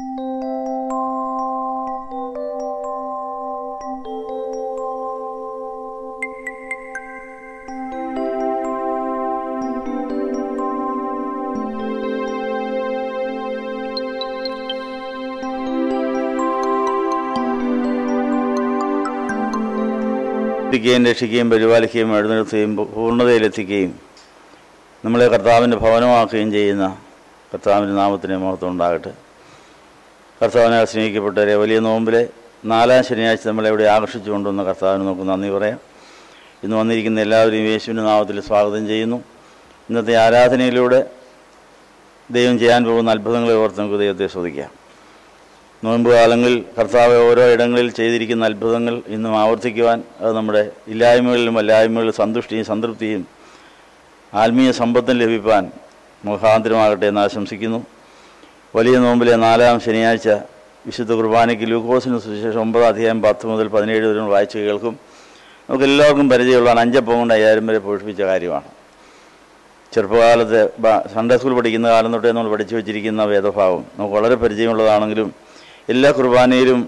രക്ഷിക്കുകയും പരിപാലിക്കുകയും എഴുന്നേൽക്കുകയും പൂർണ്ണതയിലെത്തിക്കുകയും നമ്മളെ കർത്താവിൻ്റെ ഭവനമാക്കുകയും ചെയ്യുന്ന കർത്താവിൻ്റെ നാമത്തിന് മഹത്വം ഉണ്ടാകട്ടെ. കർത്താവിനാൽ സ്നേഹിക്കപ്പെട്ടവരെ, വലിയ നോമ്പിലെ 4-ാം ശനിയാഴ്ച നമ്മളെവിടെ ആകർഷിച്ചു കൊണ്ടുവന്ന കർത്താവിന് നമുക്ക് നന്ദി പറയാം. ഇന്ന് വന്നിരിക്കുന്ന എല്ലാവരെയും യേശുവിൻ്റെ നാമത്തിൽ സ്വാഗതം ചെയ്യുന്നു. ഇന്നത്തെ ആരാധനയിലൂടെ ദൈവം ചെയ്യാൻ പോകുന്ന അത്ഭുതങ്ങളെ ഓർത്ത് നമുക്ക് ദൈവത്തെ സ്തുതിക്കാം. നോമ്പ് കാലങ്ങളിൽ കർത്താവ് ഓരോ ഇടങ്ങളിൽ ചെയ്തിരിക്കുന്ന അത്ഭുതങ്ങൾ ഇന്നും ആവർത്തിക്കുവാൻ, അത് നമ്മുടെ ഇല്ലായ്മകളിലും വല്ലായ്മകളിലും സന്തുഷ്ടിയും സംതൃപ്തിയും ആത്മീയ സമ്പത്തും ലഭിപ്പാൻ മുഖാന്തരമാകട്ടെ എന്ന് ആശംസിക്കുന്നു. വലിയ നോമ്പിലെ 4-ാം ശനിയാഴ്ച വിശുദ്ധ കുർബാനയ്ക്ക് ലൂക്കോസിന് സുവിശേഷം 9-ാം അധ്യായം 10 മുതൽ 17 വരെ വായിച്ചു കേൾക്കും. നമുക്ക് എല്ലാവർക്കും പരിചയമുള്ളതാണ്. 5 അപ്പം കൊണ്ട് 5000 വരെ പോഷിപ്പിച്ച കാര്യമാണ്. ചെറുപ്പകാലത്തെ സൺഡേ സ്കൂൾ പഠിക്കുന്ന കാലം തൊട്ടേ നമ്മൾ പഠിച്ചു വച്ചിരിക്കുന്ന വേദഭാവം നമുക്ക് വളരെ പരിചയമുള്ളതാണെങ്കിലും എല്ലാ കുർബാനയിലും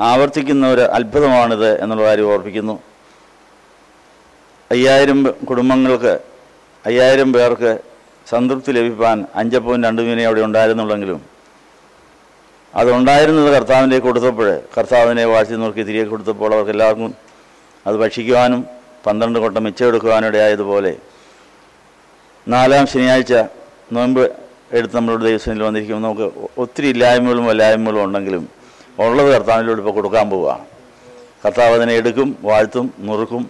ആവർത്തിക്കുന്ന ഒരു അത്ഭുതമാണിത് എന്നുള്ള കാര്യം ഓർപ്പിക്കുന്നു. 5000 കുടുംബങ്ങൾക്ക് 5000 പേർക്ക് സംതൃപ്തി ലഭിക്കാൻ 5 അപ്പവും 2 മീനേ അവിടെ ഉണ്ടായിരുന്നുള്ളെങ്കിലും അതുണ്ടായിരുന്നത് കർത്താവിലേക്ക് കൊടുത്തപ്പോൾ, കർത്താവിനെ വാഴ്ത്തി നോക്കി തിരികെ കൊടുത്തപ്പോൾ അവർക്ക് എല്ലാവർക്കും അത് ഭക്ഷിക്കുവാനും 12 കൊട്ട മിച്ചമെടുക്കുവാനും ഇടയായതുപോലെ 4-ാം ശനിയാഴ്ച നോമ്പ് എടുത്ത് നമ്മളോട് ദൈവസന്നിധിയിൽ വന്നിരിക്കുമ്പോൾ നമുക്ക് ഒത്തിരി ഇല്ലായ്മകളും വല്ലായ്മകളും ഉണ്ടെങ്കിലും ഉള്ളത് കർത്താവിനോട് ഇപ്പോൾ കൊടുക്കാൻ പോവുകയാണ്. കർത്താവ് അതിനെ എടുക്കും, വാഴ്ത്തും, നുറുക്കും,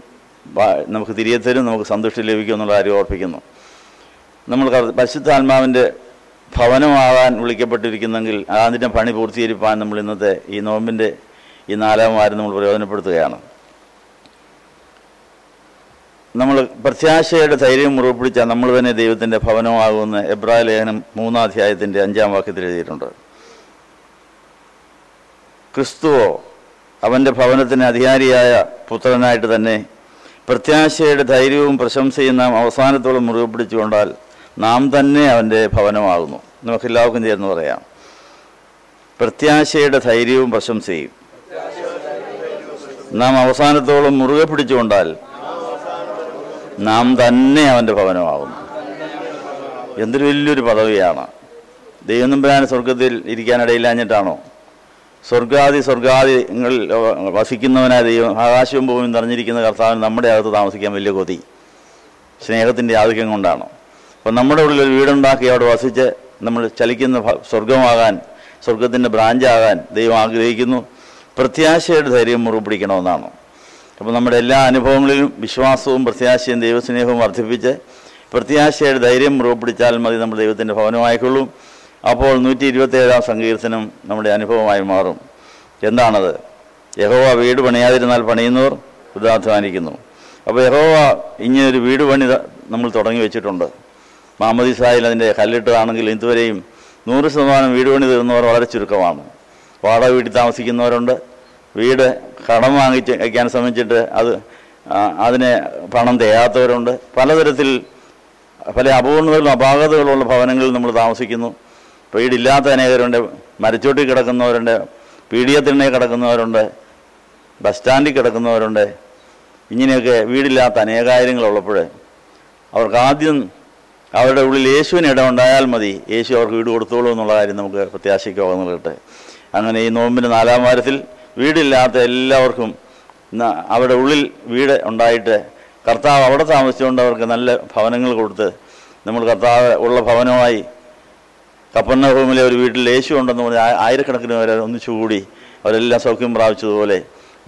നമുക്ക് തിരികെ തരും, നമുക്ക് സന്തുഷ്ടി ലഭിക്കും എന്നുള്ള കാര്യം ഓർപ്പിക്കുന്നു. നമ്മൾ പരിശുദ്ധാത്മാവിൻ്റെ ഭവനമാകാൻ വിളിക്കപ്പെട്ടിരിക്കുന്നെങ്കിൽ അതിൻ്റെ പണി പൂർത്തീകരിപ്പാൻ നമ്മൾ ഇന്നത്തെ ഈ നോമ്പിൻ്റെ ഈ 4-ാം വാരം നമ്മൾ പ്രയോജനപ്പെടുത്തുകയാണ്. നമ്മൾ പ്രത്യാശയുടെ ധൈര്യം മുറുപിടിച്ചാൽ നമ്മൾ തന്നെ ദൈവത്തിൻ്റെ ഭവനമാകുമെന്ന് എബ്രായ ലേഖനം 3-ാം അധ്യായത്തിൻ്റെ 5-ാം വാക്യത്തിൽ എഴുതിയിട്ടുണ്ട്. ക്രിസ്തുവോ അവൻ്റെ ഭവനത്തിന് അധികാരിയായ പുത്രനായിട്ട് തന്നെ പ്രത്യാശയുടെ ധൈര്യവും പ്രശംസയും നാം അവസാനത്തോളം മുറുകെ പിടിച്ചുകൊണ്ടാൽ നാം തന്നെ അവൻ്റെ ഭവനമാകുന്നു. നമുക്കെല്ലാവർക്കും ചേർന്ന് പറയാം. പ്രത്യാശയുടെ ധൈര്യവും പ്രശംസയും നാം അവസാനത്തോളം മുറുകെ പിടിച്ചുകൊണ്ടാൽ നാം തന്നെ അവൻ്റെ ഭവനമാകുന്നു. എന്തൊരു വലിയൊരു പദവിയാണ്. ദൈവം തമ്പുരാൻ സ്വർഗത്തിൽ ഇരിക്കാനിടയില്ലാഞ്ഞിട്ടാണോ? സ്വർഗാദിങ്ങളിൽ വസിക്കുന്നവനായ ദൈവം ആകാശവും ഭൂമിയും നിറഞ്ഞിരിക്കുന്ന കർത്താവിന് നമ്മുടെ അകത്ത് താമസിക്കാൻ വലിയ കൊതി, സ്നേഹത്തിൻ്റെ ആധിക്യം കൊണ്ടാണ്. അപ്പം നമ്മുടെ ഉള്ളിൽ ഒരു വീടുണ്ടാക്കി അവിടെ വസിച്ച് നമ്മൾ ചലിക്കുന്ന സ്വർഗമാകാൻ, സ്വർഗത്തിൻ്റെ ബ്രാഞ്ചാകാൻ ദൈവം ആഗ്രഹിക്കുന്നു. പ്രത്യാശയുടെ ധൈര്യം മുറുകെ പിടിക്കണമെന്നാണ്. അപ്പോൾ നമ്മുടെ എല്ലാ അനുഭവങ്ങളിലും വിശ്വാസവും പ്രത്യാശയും ദൈവസ്നേഹവും വർദ്ധിപ്പിച്ച് പ്രത്യാശയുടെ ധൈര്യം മുറുകെ പിടിച്ചാൽ മതി നമ്മൾ ദൈവത്തിൻ്റെ ഭവനമായിക്കൊള്ളും. അപ്പോൾ 127-ാം സങ്കീർത്തനം നമ്മുടെ അനുഭവമായി മാറും. എന്താണത്? യഹോവ വീട് പണിയാതിരുന്നാൽ പണിയുന്നവർ വൃഥാധ്വാനിക്കുന്നു. അപ്പോൾ യഹോവ ഇങ്ങനൊരു വീട് പണി നമ്മൾ തുടങ്ങി വെച്ചിട്ടുണ്ട്. മാമോദീസായിൽ അതിൻ്റെ കല്ലിട്ടതാണെങ്കിൽ ഇതുവരെയും 100% വീട് പണി തീർന്നവർ വളരെ ചുരുക്കമാണ്. വാടക വീട്ടിൽ താമസിക്കുന്നവരുണ്ട്, വീട് കടം വാങ്ങിച്ച് വയ്ക്കാൻ ശ്രമിച്ചിട്ട് അതിന് പണം തികയാത്തവരുണ്ട്. പലതരത്തിൽ പല അപൂർണതകളും അപാകതകളുള്ള ഭവനങ്ങളിൽ നമ്മൾ താമസിക്കുന്നു. വീടില്ലാത്ത അനേകരുണ്ട്, മരച്ചോട്ടിൽ കിടക്കുന്നവരുണ്ട്, പീഡിയത്തിണ്ണയിൽ കിടക്കുന്നവരുണ്ട്, ബസ് സ്റ്റാൻഡിൽ കിടക്കുന്നവരുണ്ട്. ഇങ്ങനെയൊക്കെ വീടില്ലാത്ത അനേകാര്യങ്ങളുള്ളപ്പോൾ അവർക്ക് ആദ്യം അവരുടെ ഉള്ളിൽ യേശുവിന് ഇടമുണ്ടായാൽ മതി, യേശു അവർക്ക് വീട് കൊടുത്തോളൂ എന്നുള്ള കാര്യം നമുക്ക് പ്രത്യാശയ്ക്ക് പകർന്നിട്ട്, അങ്ങനെ ഈ നോമ്പിൻ്റെ 4-ാം വാരത്തിൽ വീടില്ലാത്ത എല്ലാവർക്കും അവരുടെ ഉള്ളിൽ വീട് ഉണ്ടായിട്ട് കർത്താവ് അവിടെ താമസിച്ചുകൊണ്ട് അവർക്ക് നല്ല ഭവനങ്ങൾ കൊടുത്ത് നമ്മൾ കർത്താവ് ഉള്ള ഭവനമായി കപ്പർന്നഹൂമിലെ ഒരു വീട്ടിൽ യേശു ഉണ്ടെന്ന് പറഞ്ഞാൽ 1000കണക്കിന് പേരെ ഒന്നിച്ചുകൂടി അവരെല്ലാം സൗഖ്യം പ്രാപിച്ചതുപോലെ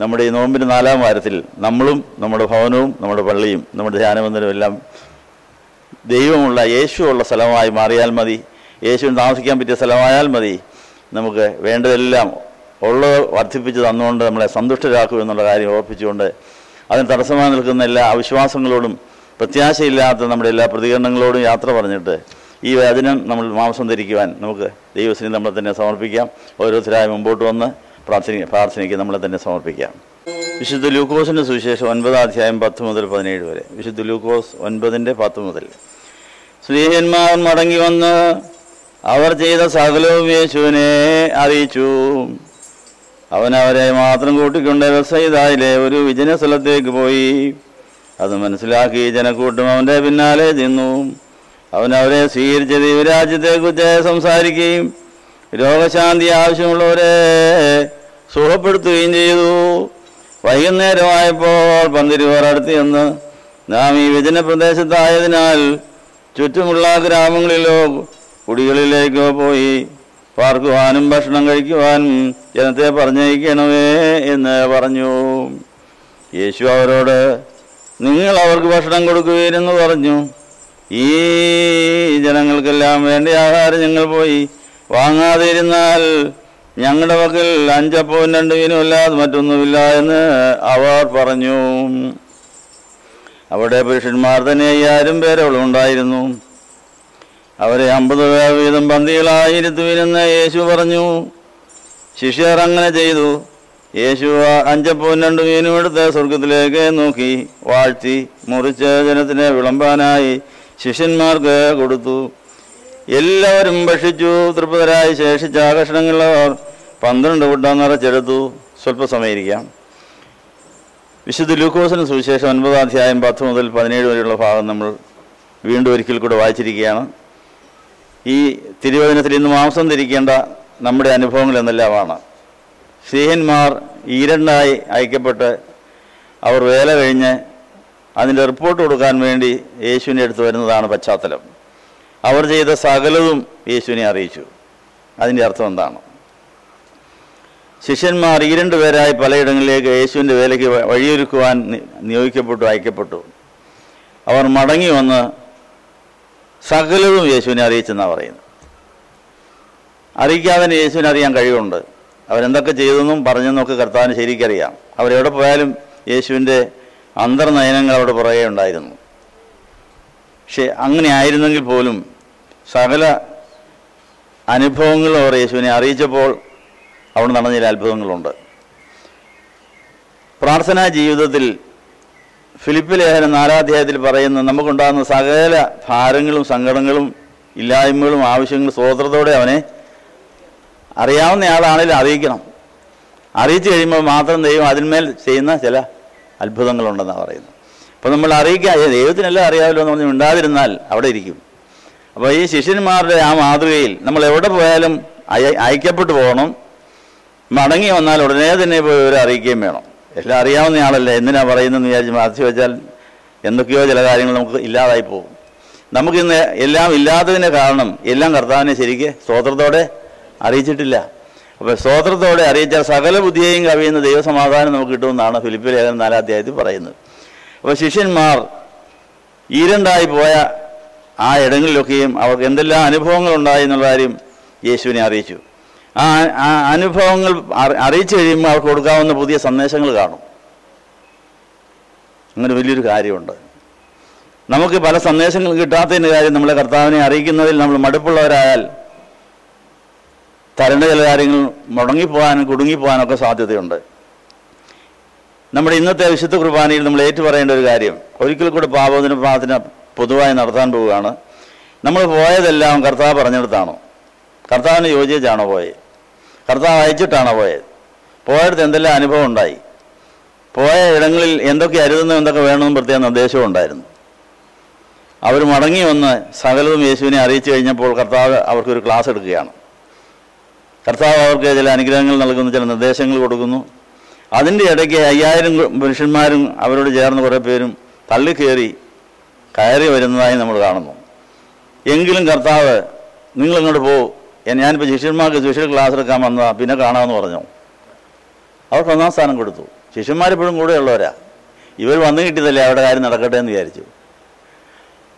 നമ്മുടെ ഈ നോമ്പിൻ്റെ 4-ാം വാരത്തിൽ നമ്മളും നമ്മുടെ ഭവനവും നമ്മുടെ പള്ളിയും നമ്മുടെ ധ്യാനമന്ദിരവും എല്ലാം ദൈവമുള്ള യേശുവുള്ള സ്ഥലമായി മാറിയാൽ മതി, യേശുവിന് താമസിക്കാൻ പറ്റിയ സ്ഥലമായാൽ മതി. നമുക്ക് വേണ്ടതെല്ലാം ഉള്ളത് വർദ്ധിപ്പിച്ച് തന്നുകൊണ്ട് നമ്മളെ സന്തുഷ്ടരാക്കും എന്നുള്ള കാര്യം ഓർപ്പിച്ചുകൊണ്ട് അതിന് തടസ്സമായി നിൽക്കുന്ന എല്ലാ അവിശ്വാസങ്ങളോടും പ്രത്യാശയില്ലാത്ത നമ്മുടെ എല്ലാ പ്രതികരണങ്ങളോടും യാത്ര പറഞ്ഞിട്ട് ഈ വചനം നമ്മൾ മാംസം ധരിക്കുവാൻ നമുക്ക് ദൈവസന്നിധിയിൽ നമ്മളെ തന്നെ സമർപ്പിക്കാം. ഓരോരുത്തരായി മുമ്പോട്ട് വന്ന് പ്രാർത്ഥനയ്ക്ക് നമ്മളെ തന്നെ സമർപ്പിക്കാം. വിശുദ്ധ ലൂക്കോസിൻ്റെ സുവിശേഷം 9-ാം അധ്യായം 10 മുതൽ 17 വരെ. വിശുദ്ധ ലൂക്കോസ് 9:10 മുതൽ. സ്ത്രീയന്മാർ മടങ്ങി വന്ന് അവർ ചെയ്ത സകലവും യേശുവിനെ അറിയിച്ചു. അവൻ അവരെ മാത്രം കൂട്ടിക്കൊണ്ട് ബെത്സയിദയിലെ ഒരു വിജന സ്ഥലത്തേക്ക് പോയി. അത് മനസ്സിലാക്കി ജനക്കൂട്ടം അവൻ്റെ പിന്നാലെ ചെന്നു. അവൻ അവരെ സ്വീകരിച്ച ദൈവരാജ്യത്തെക്കുറിച്ച് സംസാരിക്കുകയും രോഗശാന്തി ആവശ്യമുള്ളവരെ സുഖപ്പെടുത്തുകയും ചെയ്തു. വൈകുന്നേരമായപ്പോൾ പന്തിരുവർ അടുത്ത് ചെന്ന്, നാം ഈ വിജന പ്രദേശത്തായതിനാൽ ചുറ്റുമുള്ള ഗ്രാമങ്ങളിലോ കുടികളിലേക്കോ പോയി പാർക്കുവാനും ഭക്ഷണം കഴിക്കുവാനും ജനത്തെ പറഞ്ഞയക്കണമേ എന്ന് പറഞ്ഞു. യേശു അവരോട്, നിങ്ങൾ അവർക്ക് ഭക്ഷണം കൊടുക്കുവീരെന്ന് പറഞ്ഞു. ഈ ജനങ്ങൾക്കെല്ലാം വേണ്ട ആഹാരം ഞങ്ങൾ പോയി വാങ്ങാതെ ഇരുന്നാൽ ഞങ്ങളുടെ പക്കൽ 5 അപ്പവും 2 മീനും അല്ലാതെ മറ്റൊന്നുമില്ല എന്ന് അവർ പറഞ്ഞു. അവിടെ പുരുഷന്മാർ തന്നെ 5000 പേരോളം ഉണ്ടായിരുന്നു. അവരെ 50 പേർ വീതം പന്തികളായി ഇരുത്തുവിനെന്ന് യേശു പറഞ്ഞു. ശിഷ്യർ അങ്ങനെ ചെയ്തു. യേശു 5 അപ്പവും 2 മീനും എടുത്ത് സ്വർഗത്തിലേക്ക് നോക്കി വാഴ്ത്തി മുറിച്ച് ജനത്തിന് വിളമ്പാനായി ശിഷ്യന്മാർക്ക് കൊടുത്തു. എല്ലാവരും ഭക്ഷിച്ചു. തൃപ്തരായി ശേഷിച്ച കഷണങ്ങളവർ 12 കൂട്ടം നിറച്ചെടുത്തു. സ്വല്പസമയം ഇരിക്കാം. വിശുദ്ധ ലൂക്കോസിന് സുവിശേഷം 9-ാം അധ്യായം 10 മുതൽ 17 വരെയുള്ള ഭാഗം നമ്മൾ വീണ്ടും ഒരിക്കൽ കൂടെ വായിച്ചിരിക്കുകയാണ്. ഈ തിരുവചനത്തിൽ ഇന്ന് മാംസം ധരിക്കേണ്ട നമ്മുടെ അനുഭവങ്ങൾ എന്നെല്ലാമാണ്. സ്ത്രീഹന്മാർ ഈരണ്ടായി അയക്കപ്പെട്ട് അവർ വേല കഴിഞ്ഞ് അതിൻ്റെ റിപ്പോർട്ട് കൊടുക്കാൻ വേണ്ടി യേശുവിനെ അടുത്ത് വരുന്നതാണ് പശ്ചാത്തലം. അവർ ചെയ്ത സകലവും യേശുവിനെ അറിയിച്ചു. അതിൻ്റെ അർത്ഥം എന്താണ്? ശിഷ്യന്മാർ 2 പേരായി പലയിടങ്ങളിലേക്ക് യേശുവിൻ്റെ വേലയ്ക്ക് വഴിയൊരുക്കുവാൻ അയക്കപ്പെട്ടു. അവർ മടങ്ങി വന്ന് സകലവും യേശുവിനെ അറിയിച്ചെന്നാണ് പറയുന്നത്. അറിയിക്കാതെ യേശുവിനെ അറിയാൻ കഴിവുണ്ട്. അവരെന്തൊക്കെ ചെയ്തെന്നും പറഞ്ഞെന്നൊക്കെ കർത്താവിന് ശരിക്കറിയാം. അവരെവിടെ പോയാലും യേശുവിൻ്റെ അന്തർനയനങ്ങൾ അവിടെ പുറകെ ഉണ്ടായിരുന്നു. പക്ഷെ അങ്ങനെ ആയിരുന്നെങ്കിൽ പോലും സകല അനുഭവങ്ങളും അവർ യേശുവിനെ അറിയിച്ചപ്പോൾ അവിടെ നടന്ന ചില അത്ഭുതങ്ങളുണ്ട്. പ്രാർത്ഥനാ ജീവിതത്തിൽ ഫിലിപ്പ് ലേഖനം 4-ാം അധ്യായത്തിൽ പറയുന്ന നമുക്കുണ്ടാകുന്ന സകല ഭാരങ്ങളും സങ്കടങ്ങളും ഇല്ലായ്മകളും ആവശ്യങ്ങളും സ്വതന്ത്രത്തോടെ അവനെ അറിയാവുന്ന ആളാണെങ്കിലും അറിയിക്കണം. അറിയിച്ചു കഴിയുമ്പോൾ മാത്രം ദൈവം അതിന്മേൽ ചെയ്യുന്ന ചില അത്ഭുതങ്ങളുണ്ടെന്നാണ് പറയുന്നത്. അപ്പോൾ നമ്മൾ അറിയിക്കുക, ദൈവത്തിനെല്ലാം അറിയാമല്ലോ എന്ന് പറഞ്ഞ് മിണ്ടാതിരുന്നാൽ അവിടെ ഇരിക്കും. അപ്പോൾ ഈ ശിഷ്യന്മാരുടെ ആ മാതൃകയിൽ നമ്മൾ എവിടെ പോയാലും അയക്കപ്പെട്ടു പോകണം. മടങ്ങി വന്നാൽ ഉടനെ തന്നെ പോയി ഒരു അറിയിക്കുകയും വേണം. എല്ലാം അറിയാവുന്ന ആളല്ലേ, എന്തിനാ പറയുന്നതെന്ന് വിചാരിച്ച് മറച്ചു വെച്ചാൽ എന്തൊക്കെയോ ചില കാര്യങ്ങൾ നമുക്ക് ഇല്ലാതായി പോകും. നമുക്കിന്ന് എല്ലാം ഇല്ലാത്തതിൻ്റെ കാരണം എല്ലാം കർത്താവിനെ ശരിക്ക് സ്തോത്രത്തോടെ അറിയിച്ചിട്ടില്ല. അപ്പോൾ സ്തോത്രത്തോടെ അറിയിച്ചാൽ സകല ബുദ്ധിയെയും കവിയുന്ന ദൈവസമാധാനം നമുക്ക് കിട്ടുമെന്നാണ് ഫിലിപ്പ് ലേഖനം 4-ാം അധ്യായത്തിൽ പറയുന്നത്. അപ്പോൾ ശിഷ്യന്മാർ ഈരണ്ടായി പോയ ആ ഇടങ്ങളിലൊക്കെയും അവർക്ക് എന്തെല്ലാം അനുഭവങ്ങൾ ഉണ്ടായി എന്നുള്ള കാര്യം യേശുവിനെ അറിയിച്ചു. ആ അനുഭവങ്ങൾ അറിയിച്ചു കഴിയുമ്പോൾ അവർക്ക് കൊടുക്കാവുന്ന പുതിയ സന്ദേശങ്ങൾ കാണും. അങ്ങനെ വലിയൊരു കാര്യമുണ്ട്. നമുക്ക് പല സന്ദേശങ്ങൾ കിട്ടാത്തതിൻ്റെ കാര്യം നമ്മളെ കർത്താവിനെ അറിയിക്കുന്നതിൽ നമ്മൾ മടുപ്പുള്ളവരായാൽ തരേണ്ട ചില കാര്യങ്ങൾ മുടങ്ങിപ്പോകാനും കുടുങ്ങിപ്പോകാനൊക്കെ സാധ്യതയുണ്ട്. നമ്മുടെ ഇന്നത്തെ വിശുദ്ധ കുർബാനയിൽ നമ്മൾ ഏറ്റുപറയേണ്ട ഒരു കാര്യം, ഒരിക്കൽ കൂടെ പാപമോചന പ്രാർത്ഥന പൊതുവായി നടത്താൻ പോവുകയാണ്. നമ്മൾ പോയതെല്ലാം കർത്താവ് പറഞ്ഞെടുത്താണോ? കർത്താവിന് യോജിച്ചാണോ പോയത്? കർത്താവ് അയച്ചിട്ടാണോ പോയത്? പോയടുത്ത് എന്തെല്ലാം അനുഭവം ഉണ്ടായി? പോയ ഇടങ്ങളിൽ എന്തൊക്കെ അരുതെന്നും എന്തൊക്കെ വേണമെന്നും പ്രത്യേക നിർദ്ദേശവും ഉണ്ടായിരുന്നു. അവർ മടങ്ങി വന്ന് സകലതും യേശുവിനെ അറിയിച്ചു കഴിഞ്ഞപ്പോൾ കർത്താവ് അവർക്കൊരു ക്ലാസ് എടുക്കുകയാണ്. കർത്താവ് അവർക്ക് ചില അനുഗ്രഹങ്ങൾ നൽകുന്നു, ചില നിർദ്ദേശങ്ങൾ കൊടുക്കുന്നു. അതിൻ്റെ ഇടയ്ക്ക് 5000 പുരുഷന്മാരും അവരോട് ചേർന്ന് കുറേ പേരും കയറി വരുന്നതായി നമ്മൾ കാണുന്നു. എങ്കിലും കർത്താവ് നിങ്ങളിങ്ങോട്ട് പോകും, ഞാനിപ്പോൾ ശിഷ്യന്മാർക്ക് സ്പെഷ്യൽ ക്ലാസ് എടുക്കാൻ വന്നതാണ്, പിന്നെ കാണാമെന്ന് പറഞ്ഞു. അവർക്ക് 1-ാം സ്ഥാനം കൊടുത്തു. ശിഷ്യന്മാരെപ്പോഴും കൂടെ ഉള്ളവരാ. ഇവർ വന്നു കിട്ടിയതല്ലേ, അവരുടെ കാര്യം നടക്കട്ടെ എന്ന് വിചാരിച്ചു.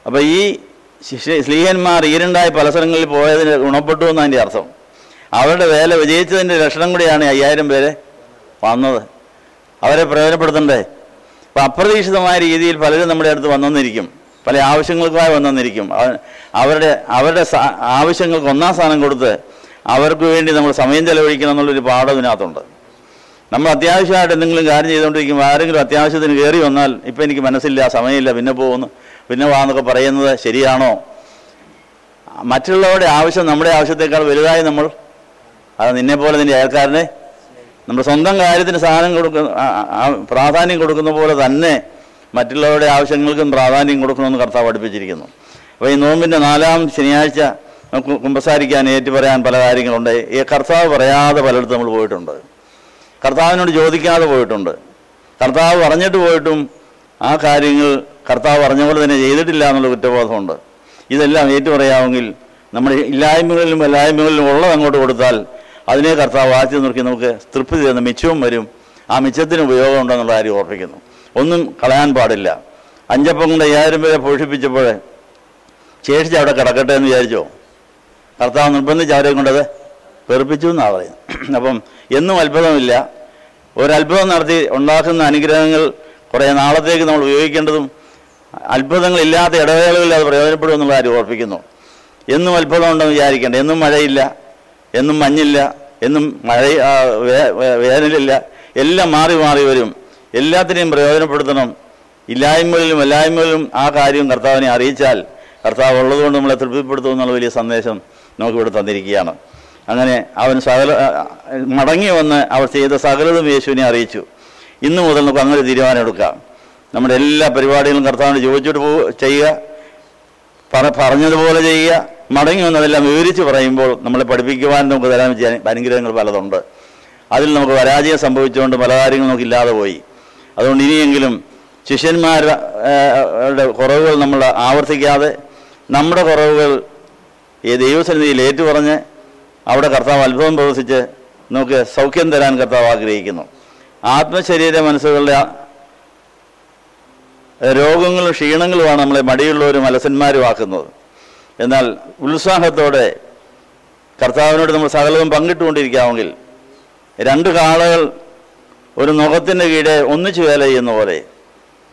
അപ്പോൾ ഈ സ്ലീഹന്മാർ ഈരണ്ടായി പല സ്ഥലങ്ങളിൽ പോയതിന് ഗുണപ്പെട്ടു എന്നതിൻ്റെ അർത്ഥം. അവരുടെ വേല വിജയിച്ചതിൻ്റെ ലക്ഷണം കൂടിയാണ് 5000 പേരെ വന്നത്. അവരെ പ്രയോജനപ്പെടുത്തണ്ടേ? അപ്പം അപ്രതീക്ഷിതമായ രീതിയിൽ പലരും നമ്മുടെ അടുത്ത് വന്നെന്നിരിക്കും, പല ആവശ്യങ്ങൾക്കായി വന്നെന്നിരിക്കും. അവരുടെ ആവശ്യങ്ങൾക്ക് 1-ാം സ്ഥാനം കൊടുത്ത് അവർക്ക് വേണ്ടി നമ്മൾ സമയം ചെലവഴിക്കണം എന്നുള്ളൊരു പാഠം ഇതിനകത്തുണ്ട്. നമ്മൾ അത്യാവശ്യമായിട്ട് എന്തെങ്കിലും കാര്യം ചെയ്തുകൊണ്ടിരിക്കുമ്പോൾ ആരെങ്കിലും അത്യാവശ്യത്തിന് കയറി വന്നാൽ ഇപ്പം എനിക്ക് മനസ്സില്ല, സമയമില്ല, പിന്നെ പോകുന്നു, പിന്നെ വാന്നൊക്കെ പറയുന്നത് ശരിയാണോ? മറ്റുള്ളവരുടെ ആവശ്യം നമ്മുടെ ആവശ്യത്തെക്കാൾ വലുതായി നമ്മൾ അത് നിന്നെപ്പോലെ നിൻ്റെ അയൽക്കാരനെ നമ്മുടെ സ്വന്തം കാര്യത്തിന് പ്രാധാന്യം കൊടുക്കുന്ന പോലെ തന്നെ മറ്റുള്ളവരുടെ ആവശ്യങ്ങൾക്കും പ്രാധാന്യം കൊടുക്കണമെന്ന് കർത്താവ് പഠിപ്പിച്ചിരിക്കുന്നു. അപ്പോൾ ഈ നോമ്പിൻ്റെ 4-ാം ശനിയാഴ്ച നമുക്ക് കുമ്പസാരിക്കാൻ ഏറ്റുപറയാൻ പല കാര്യങ്ങളുണ്ട്. ഈ കർത്താവ് പറയാതെ പലയിടത്തും നമ്മൾ പോയിട്ടുണ്ട്, കർത്താവിനോട് ചോദിക്കാതെ പോയിട്ടുണ്ട്, കർത്താവ് പറഞ്ഞിട്ട് പോയിട്ടും ആ കാര്യങ്ങൾ കർത്താവ് പറഞ്ഞ പോലെ തന്നെ ചെയ്തിട്ടില്ല എന്നുള്ള കുറ്റബോധമുണ്ട്. ഇതെല്ലാം ഏറ്റുപറയാമെങ്കിൽ നമ്മുടെ ഇല്ലായ്മകളിലും വല്ലായ്മകളിലും ഉള്ളത് അങ്ങോട്ട് കൊടുത്താൽ അതിനെ കർത്താവ് വാഴ്ത്തി നിർത്തി നമുക്ക് തൃപ്തി തരുന്ന മിച്ചവും വരും. ആ മിച്ചത്തിന് ഉപയോഗം ഉണ്ടെന്നുള്ള കാര്യം ഓർപ്പിക്കുന്നു. ഒന്നും കളയാൻ പാടില്ല. 5 അപ്പം കൊണ്ട് 5000 പേരെ പോഷിപ്പിച്ചപ്പോൾ ശേഷിച്ച് അവിടെ കിടക്കട്ടെ എന്ന് വിചാരിച്ചോ? കർത്താവ് നിർബന്ധിച്ച് അവരെ കൊണ്ടത് വെറുപ്പിച്ചു എന്നാണ് പറയുന്നത്. അപ്പം എന്നും അത്ഭുതമില്ല. ഒരത്ഭുതം നടത്തി ഉണ്ടാക്കുന്ന അനുഗ്രഹങ്ങൾ കുറേ നാളത്തേക്ക് നമ്മൾ ഉപയോഗിക്കേണ്ടതും അത്ഭുതങ്ങളില്ലാത്ത ഇടവേളകളിൽ അത് പ്രയോജനപ്പെടും എന്നുള്ള കാര്യം ഓർപ്പിക്കുന്നു. എന്നും അത്ഭുതം ഉണ്ടെന്ന് വിചാരിക്കേണ്ട. എന്നും മഴയില്ല, എന്നും മഞ്ഞില്ല, എന്നും വേനലില്ല. എല്ലാം മാറി മാറി വരും. എല്ലാത്തിനെയും പ്രയോജനപ്പെടുത്തണം. ഇല്ലായ്മകളിലും എല്ലായ്മകളിലും ആ കാര്യം കർത്താവിനെ അറിയിച്ചാൽ കർത്താവ് ഉള്ളതുകൊണ്ട് നമ്മളെ തൃപ്തിപ്പെടുത്തും എന്നുള്ള വലിയ സന്ദേശം നമുക്കിവിടെ തന്നിരിക്കുകയാണ്. അങ്ങനെ അവൻ മടങ്ങി വന്ന് അവർ ചെയ്ത സകലതും യേശുവിനെ അറിയിച്ചു. ഇന്നു മുതൽ നമുക്ക് അങ്ങനെ തീരുമാനം എടുക്കാം. നമ്മുടെ എല്ലാ പരിപാടികളും കർത്താവിനെ ചോദിച്ചിട്ട് ചെയ്യുക, പറഞ്ഞതുപോലെ ചെയ്യുക. മടങ്ങി വന്നതെല്ലാം വിവരിച്ച് പറയുമ്പോൾ നമ്മളെ പഠിപ്പിക്കുവാൻ നമുക്ക് തരാൻ വെച്ച അനുഗ്രഹങ്ങൾ പലതുണ്ട്. അതിൽ നമുക്ക് പരാജയം സംഭവിച്ചുകൊണ്ട് പല കാര്യങ്ങളും നമുക്കില്ലാതെ പോയി. അതുകൊണ്ട് ഇനിയെങ്കിലും ശിഷ്യന്മാരുടെ കുറവുകൾ നമ്മൾ ആവർത്തിക്കാതെ നമ്മുടെ കുറവുകൾ ഈ ദൈവസന്നിധിയിൽ ഏറ്റുപറഞ്ഞ് അവിടെ കർത്താവ് അത്ഭുതം പ്രവർത്തിച്ച് നമുക്ക് സൗഖ്യം തരാൻ കർത്താവ് ആഗ്രഹിക്കുന്നു. ആത്മശരീര മനസ്സുകളുടെ രോഗങ്ങളും ക്ഷീണങ്ങളുമാണ് നമ്മളെ മടിയുള്ളവരും അലസന്മാരുമാക്കുന്നത്. എന്നാൽ ഉത്സാഹത്തോടെ കർത്താവിനോട് നമ്മൾ സകലതും പങ്കിട്ടുകൊണ്ടിരിക്കാമെങ്കിൽ 2 കാളകൾ ഒരു നുഖത്തിൻ്റെ കീഴെ ഒന്നിച്ചു വേല ചെയ്യുന്ന പോലെ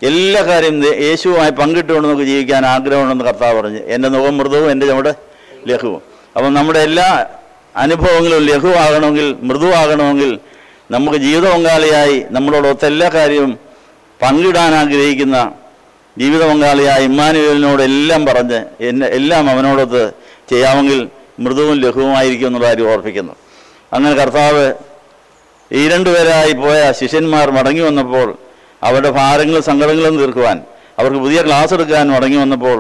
എല്ലാ കാര്യം യേശുവുമായി പങ്കിട്ടുകൊണ്ട് നമുക്ക് ജീവിക്കാൻ ആഗ്രഹമുണ്ടെന്ന് കർത്താവ് പറഞ്ഞു. എൻ്റെ നുഖം മൃദുവും എൻ്റെ ചുമട് ലഘുവും. അപ്പം നമ്മുടെ എല്ലാ അനുഭവങ്ങളും ലഘുവാകണമെങ്കിൽ, മൃദുവാകണമെങ്കിൽ നമുക്ക് ജീവിത പങ്കാളിയായി നമ്മളോടൊത്ത എല്ലാ കാര്യവും പങ്കിടാൻ ആഗ്രഹിക്കുന്ന ജീവിത പങ്കാളിയായ ഇമ്മാനുവേലിനോട് എല്ലാം പറഞ്ഞ് എല്ലാം അവനോടൊത്ത് ചെയ്യാമെങ്കിൽ മൃദുവും ലഘുവുമായിരിക്കും എന്നുള്ള കാര്യം ഓർപ്പിക്കുന്നു. അങ്ങനെ കർത്താവ് ഈ 2 പേരായി പോയ ശിഷ്യന്മാർ മടങ്ങി വന്നപ്പോൾ അവരുടെ ഭാരങ്ങളും സങ്കടങ്ങളും തീർക്കുവാൻ, അവർക്ക് പുതിയ ക്ലാസ് എടുക്കാൻ മടങ്ങി വന്നപ്പോൾ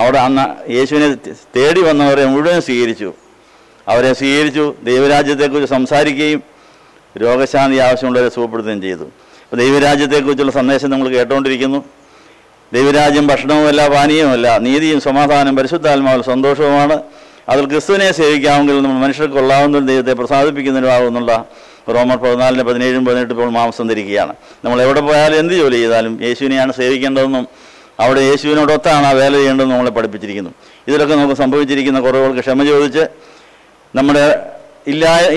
അവിടെ അന്ന് യേശുവിനെ തേടി വന്നവരെ മുഴുവൻ സ്വീകരിച്ചു. അവരെ സ്വീകരിച്ചു. ദൈവരാജ്യത്തെക്കുറിച്ച് സംസാരിക്കുകയും രോഗശാന്തി ആവശ്യമുള്ളവരെ സുഖപ്പെടുത്തുകയും ചെയ്തു. അപ്പോൾ ദൈവരാജ്യത്തെക്കുറിച്ചുള്ള സന്ദേശം നമ്മൾ കേട്ടുകൊണ്ടിരിക്കുന്നു. ദൈവരാജ്യം ഭക്ഷണവുമല്ല പാനീയവുമല്ല, നീതിയും സമാധാനം പരിശുദ്ധാത്മാവിൽ സന്തോഷവുമാണ്. അതിൽ ക്രിസ്തുവിനെ സേവിക്കാമെങ്കിൽ നമ്മൾ മനുഷ്യർക്ക് കൊള്ളാവുന്ന ദൈവത്തെ പ്രസാദിപ്പിക്കുന്നതിനാകുന്നുള്ള റോമർ 14:17-18 ഇപ്പോൾ മാംസം ധരിക്കുകയാണ്. നമ്മൾ എവിടെ പോയാലും എന്ത് ജോലി ചെയ്താലും യേശുവിനെയാണ് സേവിക്കേണ്ടതെന്നും അവിടെ യേശുവിനോടൊത്താണ് ആ വേല ചെയ്യേണ്ടതെന്ന് നമ്മളെ പഠിപ്പിച്ചിരിക്കുന്നു. ഇതിലൊക്കെ നമുക്ക് സംഭവിച്ചിരിക്കുന്ന കുറവുകൾക്ക് ക്ഷമ ചോദിച്ച് നമ്മുടെ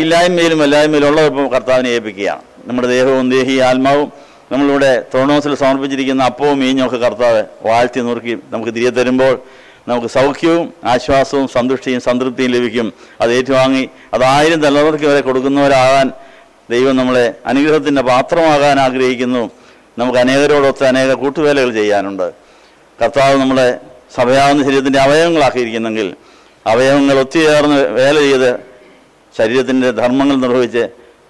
ഇല്ലായ്മയിലും എല്ലായ്മയിലും ഉള്ളപ്പോൾ കർത്താവിനെ ഏൽപ്പിക്കുകയാണ്. നമ്മുടെ ദേഹവും ദേഹി ആത്മാവും നമ്മളിവിടെ ത്രോണോസിൽ സമർപ്പിച്ചിരിക്കുന്ന അപ്പവും മീഞ്ഞും ഒക്കെ കർത്താവ് വാഴ്ത്തി നുറുക്കി നമുക്ക് തിരികെ തരുമ്പോൾ നമുക്ക് സൗഖ്യവും ആശ്വാസവും സന്തുഷ്ടിയും സംതൃപ്തിയും ലഭിക്കും. അത് ഏറ്റുവാങ്ങി അത് 1000 തലമുറയ്ക്ക് വരെ കൊടുക്കുന്നവരാകാൻ ദൈവം നമ്മളെ അനുഗ്രഹത്തിൻ്റെ പാത്രമാകാൻ ആഗ്രഹിക്കുന്നു. നമുക്ക് അനേകരോടൊത്ത് അനേക കൂട്ടുവേലകൾ ചെയ്യാനുണ്ട്. കർത്താവ് നമ്മളെ സഭയാകുന്ന ശരീരത്തിൻ്റെ അവയവങ്ങളാക്കിയിരിക്കുന്നെങ്കിൽ അവയവങ്ങൾ ഒത്തുചേർന്ന് വേല ചെയ്ത് ശരീരത്തിൻ്റെ ധർമ്മങ്ങൾ നിർവഹിച്ച്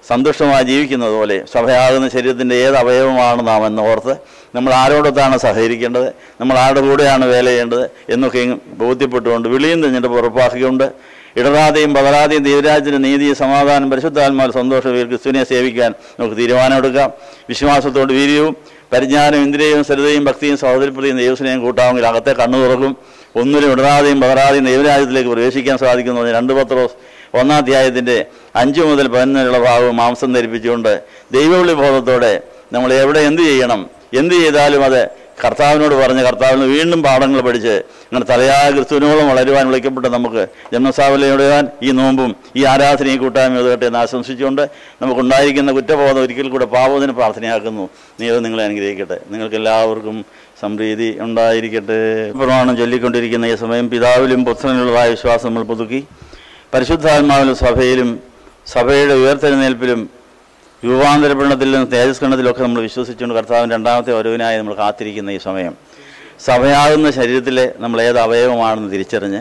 സന്തുഷ്ടമായി ജീവിക്കുന്നത് പോലെ സഭയാകുന്ന ശരീരത്തിൻ്റെ ഏത് അവയവമാണ് നാം എന്ന് ഓർത്ത് നമ്മൾ ആരോടൊത്താണ് സഹകരിക്കേണ്ടത്, നമ്മൾ ആരുടെ കൂടെയാണ് വേല ചെയ്യേണ്ടത് എന്നൊക്കെ ബോധ്യപ്പെട്ടുകൊണ്ട് വിളിയും തെഞ്ഞെടുപ്പ് ഉറപ്പാക്കിക്കൊണ്ട് ഇടറാതെയും പതറാതെയും ദൈവരാജ്യത്തിൻ്റെ നീതി സമാധാനം പരിശുദ്ധാത്മാവിൽ സന്തോഷവും ക്രിസ്തുവിനെ സേവിക്കാൻ നമുക്ക് തീരുമാനമെടുക്കാം. വിശ്വാസത്തോട് വീര്യവും പരിജ്ഞാനവും ഇന്ദ്രിയവും സ്ഥിരതയും ഭക്തിയും സഹോദരപ്രതിയും ദൈവസ്നേഹം കൂട്ടാമെങ്കിൽ അകത്തെ കണ്ണു തുറക്കും. ഒന്നിനും ഇടറാതെയും പതറാതെയും ദൈവരാജ്യത്തിലേക്ക് പ്രവേശിക്കാൻ സാധിക്കുന്നു. 2 പത്രോസ് 1-ാം അധ്യായത്തിൻ്റെ 5 മുതൽ 11 വരെയുള്ള ഭാഗവും മാംസം ധരിപ്പിച്ചുകൊണ്ട് ദൈവവിളി ബോധത്തോടെ നമ്മൾ എവിടെ എന്ത് ചെയ്യണം, എന്ത് ചെയ്താലും അത് കർത്താവിനോട് പറഞ്ഞ് കർത്താവിന് വീണ്ടും പാഠങ്ങൾ പഠിച്ച് അങ്ങനെ തലയായ ക്രിസ്തുവിനോളം വളരുവാൻ വിളിക്കപ്പെട്ട നമുക്ക് ജന്മസാവലയുടെയാൻ ഈ നോമ്പും ഈ ആരാധനയും കൂട്ടായ്മ ഒതുകട്ടെ എന്ന് ആശംസിച്ചുകൊണ്ട് നമുക്കുണ്ടായിരിക്കുന്ന കുറ്റബോധം ഒരിക്കൽ കൂടെ പാവത്തിന് പ്രാർത്ഥനയാക്കുന്നു. ദൈവം നിങ്ങളെ അനുഗ്രഹിക്കട്ടെ. നിങ്ങൾക്ക് എല്ലാവർക്കും സംപ്രീതി ഉണ്ടായിരിക്കട്ടെ. പ്രമാണം ചൊല്ലിക്കൊണ്ടിരിക്കുന്ന ഈ സമയം പിതാവിലും പുത്രനിലുള്ളതായ വിശ്വാസം നമ്മൾ പുതുക്കി പരിശുദ്ധാത്മാവിലും സഭയിലും സഭയുടെ ഉയർത്തെഴുന്നേൽപ്പിലും രൂപാന്തരപ്പെടണത്തിൽ നിന്ന് തേജസ്കരണത്തിലൊക്കെ നമ്മൾ വിശ്വസിച്ചുകൊണ്ട് കർത്താവിൻ്റെ 2ാമത്തെ വരവിനായി നമ്മൾ കാത്തിരിക്കുന്ന ഈ സമയം സഭയാകുന്ന ശരീരത്തിലെ നമ്മൾ ഏത് അവയവമാണെന്ന് തിരിച്ചറിഞ്ഞ്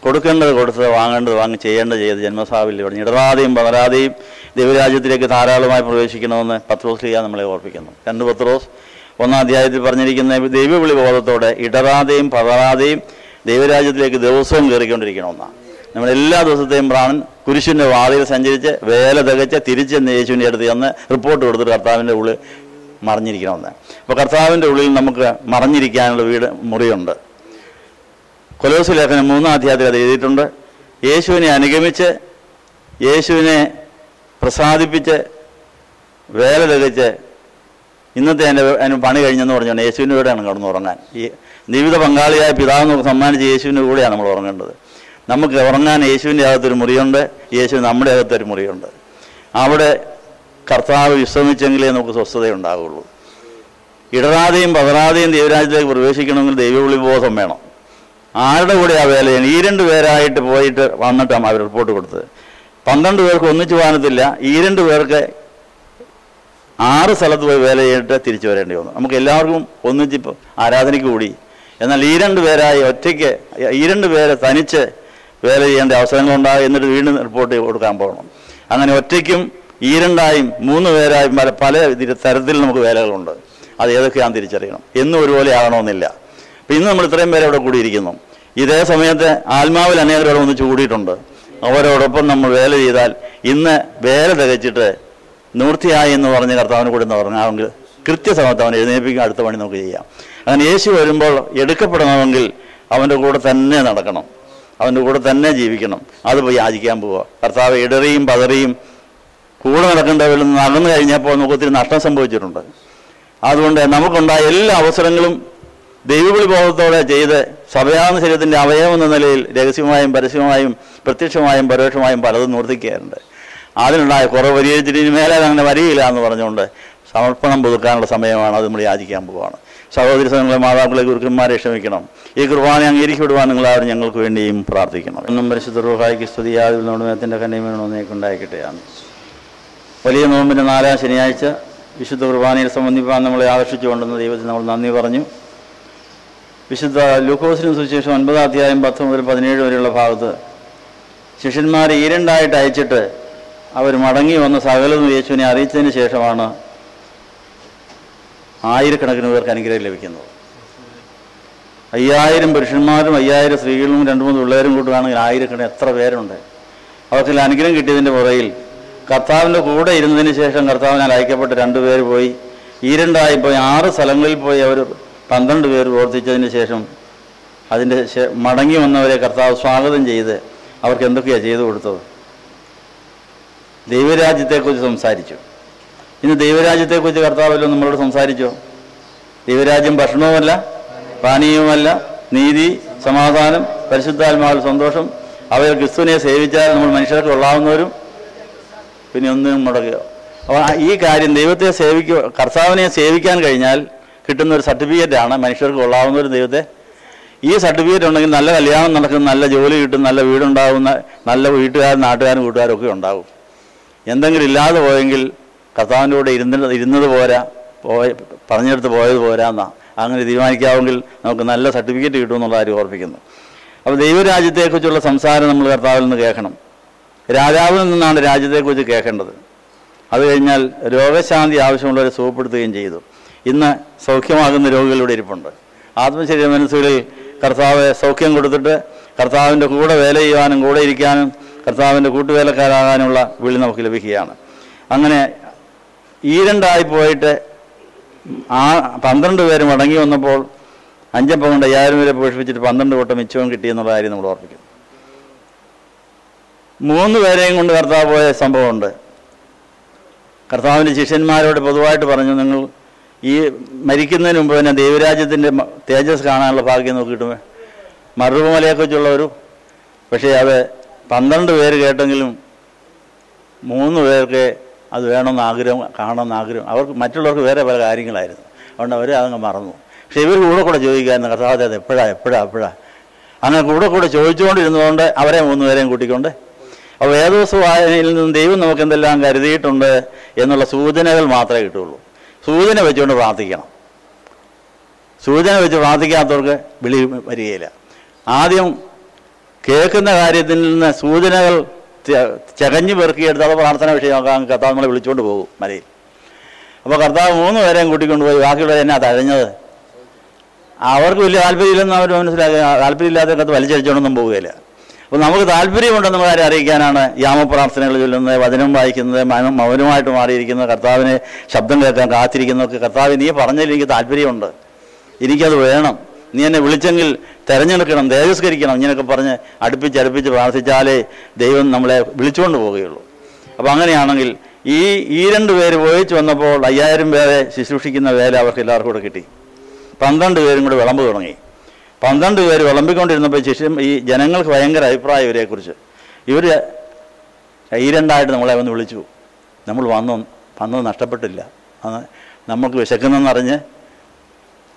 കൊടുക്കേണ്ടത് കൊടുത്ത് വാങ്ങേണ്ടത് വാങ്ങി ചെയ്യേണ്ടത് ചെയ്ത് ജന്മസാവില്ല പറഞ്ഞു. ഇടറാതെയും പതറാതെയും ദൈവരാജ്യത്തിലേക്ക് ധാരാളമായി പ്രവേശിക്കണമെന്ന് പത്രോസ് നമ്മളെ ഓർപ്പിക്കുന്നു. 2 പത്രോസ് 1-ാം അധ്യായത്തിൽ പറഞ്ഞിരിക്കുന്ന ദൈവവിളി ബോധത്തോടെ ഇടറാതെയും പതറാതെയും ദൈവരാജ്യത്തിലേക്ക് ദിവസവും കയറിക്കൊണ്ടിരിക്കണമെന്നാണ്. നമ്മളെല്ലാ ദിവസത്തെയും പ്രാണൻ കുരിശിൻ്റെ വാതിൽ സഞ്ചരിച്ച് വേല തികച്ച് തിരിച്ചെന്ന് യേശുവിൻ്റെ അടുത്ത് ചെന്ന് റിപ്പോർട്ട് കൊടുത്തിട്ട് കർത്താവിൻ്റെ ഉള്ളിൽ മറിഞ്ഞിരിക്കണമെന്ന്. അപ്പോൾ കർത്താവിൻ്റെ ഉള്ളിൽ നമുക്ക് മറിഞ്ഞിരിക്കാനുള്ള മുറിയുണ്ട്. കൊലോസ്യ ലേഖനം 3-ാം അധ്യായത്തിൽ അത് എഴുതിയിട്ടുണ്ട്. യേശുവിനെ അനുഗമിച്ച് യേശുവിനെ പ്രസാദിപ്പിച്ച് വേല തികച്ച് ഇന്നത്തെ അതിന് പണി കഴിഞ്ഞെന്ന് പറഞ്ഞാൽ യേശുവിൻ്റെ കൂടെയാണ് കിടന്നുറങ്ങാൻ. ഈ ജീവിത പങ്കാളിയായ പിതാവ് നമുക്ക് സമ്മാനിച്ച് യേശുവിൻ്റെ കൂടെയാണ് നമ്മൾ ഉറങ്ങേണ്ടത്. നമുക്ക് ഉറങ്ങാൻ യേശുവിൻ്റെ അകത്തൊരു മുറിയുണ്ട്, യേശു നമ്മുടെ അകത്തൊരു മുറിയുണ്ട്. അവിടെ കർത്താവ് വിശ്രമിച്ചെങ്കിലേ നമുക്ക് സ്വസ്ഥതയുണ്ടാകുള്ളൂ. ഇടറാതെയും പതറാതെയും ദൈവരാജ്യത്തിലേക്ക് പ്രവേശിക്കണമെങ്കിൽ ദൈവവിളിബോധം വേണം. ആരുടെ കൂടെ ആ വേല ചെയ്യണം? ഈ 2 പേരായിട്ട് പോയിട്ട് വന്നിട്ടാണ് അവർ റിപ്പോർട്ട് കൊടുത്തത്. 12 പേർക്ക് ഒന്നിച്ചു പോകാനത്തില്ല. ഈ 2 പേർക്ക് 6 സ്ഥലത്ത് പോയി വേല ചെയ്തിട്ട് തിരിച്ചു വരേണ്ടി വന്നു. നമുക്ക് എല്ലാവർക്കും ഒന്നിച്ചിപ്പോൾ ആരാധനയ്ക്ക് കൂടി. എന്നാൽ ഈ 2 പേരായി ഒറ്റയ്ക്ക് ഈ 2 പേരെ തനിച്ച് വേല ചെയ്യേണ്ട അവസരങ്ങളുണ്ടാകും. എന്നിട്ട് വീണ്ടും റിപ്പോർട്ട് കൊടുക്കാൻ പോകണം. അങ്ങനെ ഒറ്റയ്ക്കും ഈ 2ആയും 3 പേരായും പല തരത്തിൽ നമുക്ക് വേലകളുണ്ട്. അത് ഏതൊക്കെയാണെന്ന് തിരിച്ചറിയണം. എന്നും ഒരുപോലെ ആകണമെന്നില്ല. അപ്പം ഇന്ന് നമ്മൾ ഇത്രയും പേരെ അവിടെ കൂടിയിരിക്കുന്നു. ഇതേ സമയത്ത് ആത്മാവിൽ അനേകരോട് ഒന്നിച്ച് കൂടിയിട്ടുണ്ട്. അവരോടൊപ്പം നമ്മൾ വേല ചെയ്താൽ ഇന്ന് വേല തികച്ചിട്ട് നിവൃത്തിയായി എന്ന് പറഞ്ഞ് കർത്താവിന് കൂടെ എന്ന് പറഞ്ഞാൽ കൃത്യസമയത്ത് അവൻ എഴുന്നേൽപ്പിക്കുക, അടുത്ത പണി നമുക്ക് ചെയ്യാം. അങ്ങനെ യേശു വരുമ്പോൾ എടുക്കപ്പെടണമെങ്കിൽ അവൻ്റെ കൂടെ തന്നെ നടക്കണം, അവൻ്റെ കൂടെ തന്നെ ജീവിക്കണം. അത് പോയി യാചിക്കാൻ പോവുക. കർത്താവ് ഇടറിയും പതറിയും കൂടെ നടക്കേണ്ടവരിൽ നിന്ന് അകന്നു കഴിഞ്ഞപ്പോൾ നമുക്ക് ഒത്തിരി നഷ്ടം സംഭവിച്ചിട്ടുണ്ട്. അതുകൊണ്ട് നമുക്കുണ്ടായ എല്ലാ അവസരങ്ങളും ദൈവവിളി ബോധത്തോടെ ചെയ്ത് സഭയാകുന്ന ശരീരത്തിൻ്റെ അവയവം എന്ന നിലയിൽ രഹസ്യമായും പരസ്യമായും പ്രത്യക്ഷമായും പരോക്ഷമായും പലതും നിവർത്തിക്കാറുണ്ട്. അതിനുണ്ടായ കുറവ് പരിഹരിച്ചിട്ട് മേലെ അങ്ങനെ വരികയില്ല എന്ന് പറഞ്ഞുകൊണ്ട് സമർപ്പണം പുതുക്കാനുള്ള സമയമാണ്. അത് നമ്മൾ യാചിക്കാൻ പോവുകയാണ്. സഹോദരി സംഘങ്ങളെ, മാതാക്കളെ, ഗുരുക്കന്മാരെ ക്ഷമിക്കണം. ഈ കുർബാന അംഗീകരിക്കപ്പെടുവാൻ നിങ്ങളാരും ഞങ്ങൾക്ക് വേണ്ടിയും പ്രാർത്ഥിക്കണം. എന്നും പരിശുദ്ധ റൂഹായിക്ക് സ്തുതിയാതിൽ നമ്മുടെ കന്നയമേണോന്നേക്കുണ്ടായിക്കിട്ടെയാണ്. വലിയ നോമ്പിൻ്റെ 4-ാം ശനിയാഴ്ച വിശുദ്ധ കുർബാനയിൽ സംബന്ധിപ്പാൻ നമ്മളെ ആകർഷിച്ചുകൊണ്ടെന്ന് ദൈവത്തിന് നമ്മൾ നന്ദി പറഞ്ഞു. വിശുദ്ധ ലൂക്കോസിന് സുവിശേഷം 9-ാം അധ്യായം 10 മുതൽ 17 വരെയുള്ള ഭാഗത്ത് ശിഷ്യന്മാരെ 2 അയച്ചിട്ട് അവർ മടങ്ങി വന്ന സകലതും യേശുവിനെ അറിയിച്ചതിന് ശേഷമാണ് ആയിരക്കണക്കിന് പേർക്ക് അനുഗ്രഹം ലഭിക്കുന്നത്. 5000 പുരുഷന്മാരും 5000 സ്ത്രീകളും 2-3 പിള്ളേരും കൂട്ടുകയാണെങ്കിൽ ആയിരക്കണക്കിന് എത്ര പേരുണ്ട്. അവർക്ക് അനുഗ്രഹം കിട്ടിയതിൻ്റെ പുറകിൽ കർത്താവിൻ്റെ കൂടെ ഇരുന്നതിന് ശേഷം കർത്താവിനാൽ അയക്കപ്പെട്ട 2 പേര് പോയി 2 പോയി 6 സ്ഥലങ്ങളിൽ പോയി അവർ 12 പേര് പ്രവർത്തിച്ചതിന് ശേഷം അതിൻ്റെ മടങ്ങി വന്നവരെ കർത്താവ് സ്വാഗതം ചെയ്ത് അവർക്ക് എന്തൊക്കെയാണ് ചെയ്തു കൊടുത്തത്? ദൈവരാജ്യത്തെക്കുറിച്ച് സംസാരിച്ചു. ഇന്ന് ദൈവരാജ്യത്തെക്കുറിച്ച് കർത്താവല്ലോ നമ്മളോട് സംസാരിച്ചോ? ദൈവരാജ്യം ഭക്ഷണവുമല്ല, പാനീയവുമല്ല, നീതി, സമാധാനം, പരിശുദ്ധാത്മാവിൽ സന്തോഷം. അവയിൽ ക്രിസ്തുവിനെ സേവിച്ചാൽ നമ്മൾ മനുഷ്യർക്ക് കൊള്ളാവുന്നവരും പിന്നെ ഒന്നും മുടക്കുക. അപ്പോൾ ഈ കാര്യം ദൈവത്തെ കർത്താവിനെ സേവിക്കാൻ കഴിഞ്ഞാൽ കിട്ടുന്ന ഒരു സർട്ടിഫിക്കറ്റാണ് മനുഷ്യർക്ക് കൊള്ളാവുന്നവരും ദൈവത്തെ. ഈ സർട്ടിഫിക്കറ്റ് ഉണ്ടെങ്കിൽ നല്ല കല്യാണം നടക്കും, നല്ല ജോലി കിട്ടും, നല്ല വീടുണ്ടാകുന്ന, നല്ല വീട്ടുകാരും നാട്ടുകാരും കൂട്ടുകാരും ഒക്കെ ഉണ്ടാകും. എന്തെങ്കിലും ഇല്ലാതെ പോയെങ്കിൽ കർത്താവിൻ്റെ കൂടെ ഇരുന്നത് പോരാ, പറഞ്ഞെടുത്ത് പോയത് പോരാ എന്നാ. അങ്ങനെ തീരുമാനിക്കാമെങ്കിൽ നമുക്ക് നല്ല സർട്ടിഫിക്കറ്റ് കിട്ടുമെന്നുള്ള കാര്യം ഓർപ്പിക്കുന്നു. അപ്പോൾ ദൈവരാജ്യത്തെക്കുറിച്ചുള്ള സംസാരം നമ്മൾ കർത്താവിൽ നിന്ന് കേൾക്കണം. രാജാവിൽ നിന്നാണ് രാജ്യത്തെക്കുറിച്ച് കേൾക്കേണ്ടത്. അത് കഴിഞ്ഞാൽ രോഗശാന്തി ആവശ്യമുള്ളവരെ സുഖപ്പെടുത്തുകയും ചെയ്തു. ഇന്ന് സൗഖ്യമാകുന്ന രോഗികളിലൂടെ ഇരിപ്പുണ്ട്. ആത്മശരീര മനസ്സുകളിൽ കർത്താവ് സൗഖ്യം കൊടുത്തിട്ട് കർത്താവിൻ്റെ കൂടെ വേല ചെയ്യുവാനും കൂടെ ഇരിക്കാനും കർത്താവിൻ്റെ കൂട്ടുവേലക്കാരാകാനുള്ള വിളി നമുക്ക് ലഭിക്കുകയാണ്. അങ്ങനെ 2 പോയിട്ട് 12 പേര് മടങ്ങി വന്നപ്പോൾ 5 അപ്പം കൊണ്ട് 5000 പേരെ പോഷിപ്പിച്ചിട്ട് 12 കൊട്ട മിച്ചവും കിട്ടിയെന്നുള്ള കാര്യം നമ്മൾ ഓർപ്പിക്കുന്നു. 3 പേരെയും കൊണ്ട് കർത്താവ് പോയ സംഭവമുണ്ട്. കർത്താവിൻ്റെ ശിഷ്യന്മാരോട് പൊതുവായിട്ട് പറഞ്ഞു, നിങ്ങൾ ഈ മരിക്കുന്നതിന് മുമ്പ് തന്നെ ദൈവരാജ്യത്തിൻ്റെ തേജസ് കാണാനുള്ള ഭാഗ്യം നോക്കിയിട്ട് മറുമലയെക്കുറിച്ചുള്ളൊരു, പക്ഷേ അത് 12 പേര് കേട്ടെങ്കിലും 3 പേർക്ക് അത് വേണമെന്ന് ആഗ്രഹം, കാണണമെന്ന് ആഗ്രഹം. അവർക്ക് മറ്റുള്ളവർക്ക് വേറെ പല കാര്യങ്ങളായിരുന്നു. അതുകൊണ്ട് അവർ അതങ്ങ് മറന്നു. പക്ഷേ ഇവർ കൂടെ ചോദിക്കായിരുന്നു, കർത്താവ് അത് എപ്പോഴാ അങ്ങനെ കൂടെ ചോദിച്ചുകൊണ്ടിരുന്നതുകൊണ്ട് അവരെ 3 പേരെയും കൂട്ടിക്കൊണ്ട് അപ്പോൾ വേദോസ്വായനയിൽ നിന്നും ദൈവം നമുക്ക് എന്തെല്ലാം കരുതിയിട്ടുണ്ട് എന്നുള്ള സൂചനകൾ മാത്രമേ കിട്ടുള്ളൂ. സൂചന വെച്ചുകൊണ്ട് പ്രാർത്ഥിക്കണം. സൂചന വെച്ച് പ്രാർത്ഥിക്കാത്തവർക്ക് വിളി വരികയില്ല. ആദ്യം കേൾക്കുന്ന കാര്യത്തിൽ നിന്ന് സൂചനകൾ ചകഞ്ഞു പെറുക്കിയെടുത്ത് അത് പ്രാർത്ഥന വിഷയമാക്കാൻ കർത്താവ് നമ്മളെ വിളിച്ചുകൊണ്ട് പോകും മലയിൽ. അപ്പോൾ കർത്താവ് 3 പേരെയും കൂട്ടിക്കൊണ്ടുപോയി ബാക്കിയുള്ളവർ എന്നാ തഴഞ്ഞത്. അവർക്ക് വലിയ താല്പര്യമില്ലെന്ന് അവർ മനസ്സിലാക്കി. താല്പര്യമില്ലാത്തവർക്ക് വലിച്ചടിച്ചോണ്ടൊന്നും പോവുകയില്ല. അപ്പോൾ നമുക്ക് താല്പര്യമുണ്ടെന്ന് കാര്യം അറിയിക്കാനാണ് യാമപ്രാർത്ഥനകൾ ചൊല്ലുന്നത്, വചനം വായിക്കുന്നത്, മൗനമായിട്ട് മാറിയിരിക്കുന്നത്, കർത്താവിനെ ശബ്ദം കേൾക്കാൻ കാത്തിരിക്കുന്നതൊക്കെ. കർത്താവ് നീ പറഞ്ഞതിൽ എനിക്ക് താല്പര്യമുണ്ട്, എനിക്കത് വേണം, നീ എന്നെ വിളിച്ചെങ്കിൽ തിരഞ്ഞെടുക്കണം, തേജസ്കരിക്കണം, ഇങ്ങനെയൊക്കെ പറഞ്ഞ് അടുപ്പിച്ച് പ്രാർത്ഥിച്ചാലേ ദൈവം നമ്മളെ വിളിച്ചുകൊണ്ട് പോവുകയുള്ളൂ. അപ്പോൾ അങ്ങനെയാണെങ്കിൽ ഈ 2 പേര് പോയിച്ച് വന്നപ്പോൾ 5000 പേരെ ശുശ്രൂഷിക്കുന്ന വേല അവർക്ക് എല്ലാവർക്കും കൂടെ കിട്ടി. 12 പേരും കൂടെ വിളമ്പ് തുടങ്ങി. 12 പേര് വിളമ്പിക്കൊണ്ടിരുന്നപ്പോൾ ഈ ജനങ്ങൾക്ക് ഭയങ്കര അഭിപ്രായം ഇവരെക്കുറിച്ച്. ഇവർ കൈരണ്ടായിട്ട് നമ്മളെ വന്ന് വിളിച്ചു. നമ്മൾ വന്നത് നഷ്ടപ്പെട്ടില്ല, നമുക്ക് വിശക്കുന്നെന്നറിഞ്ഞ്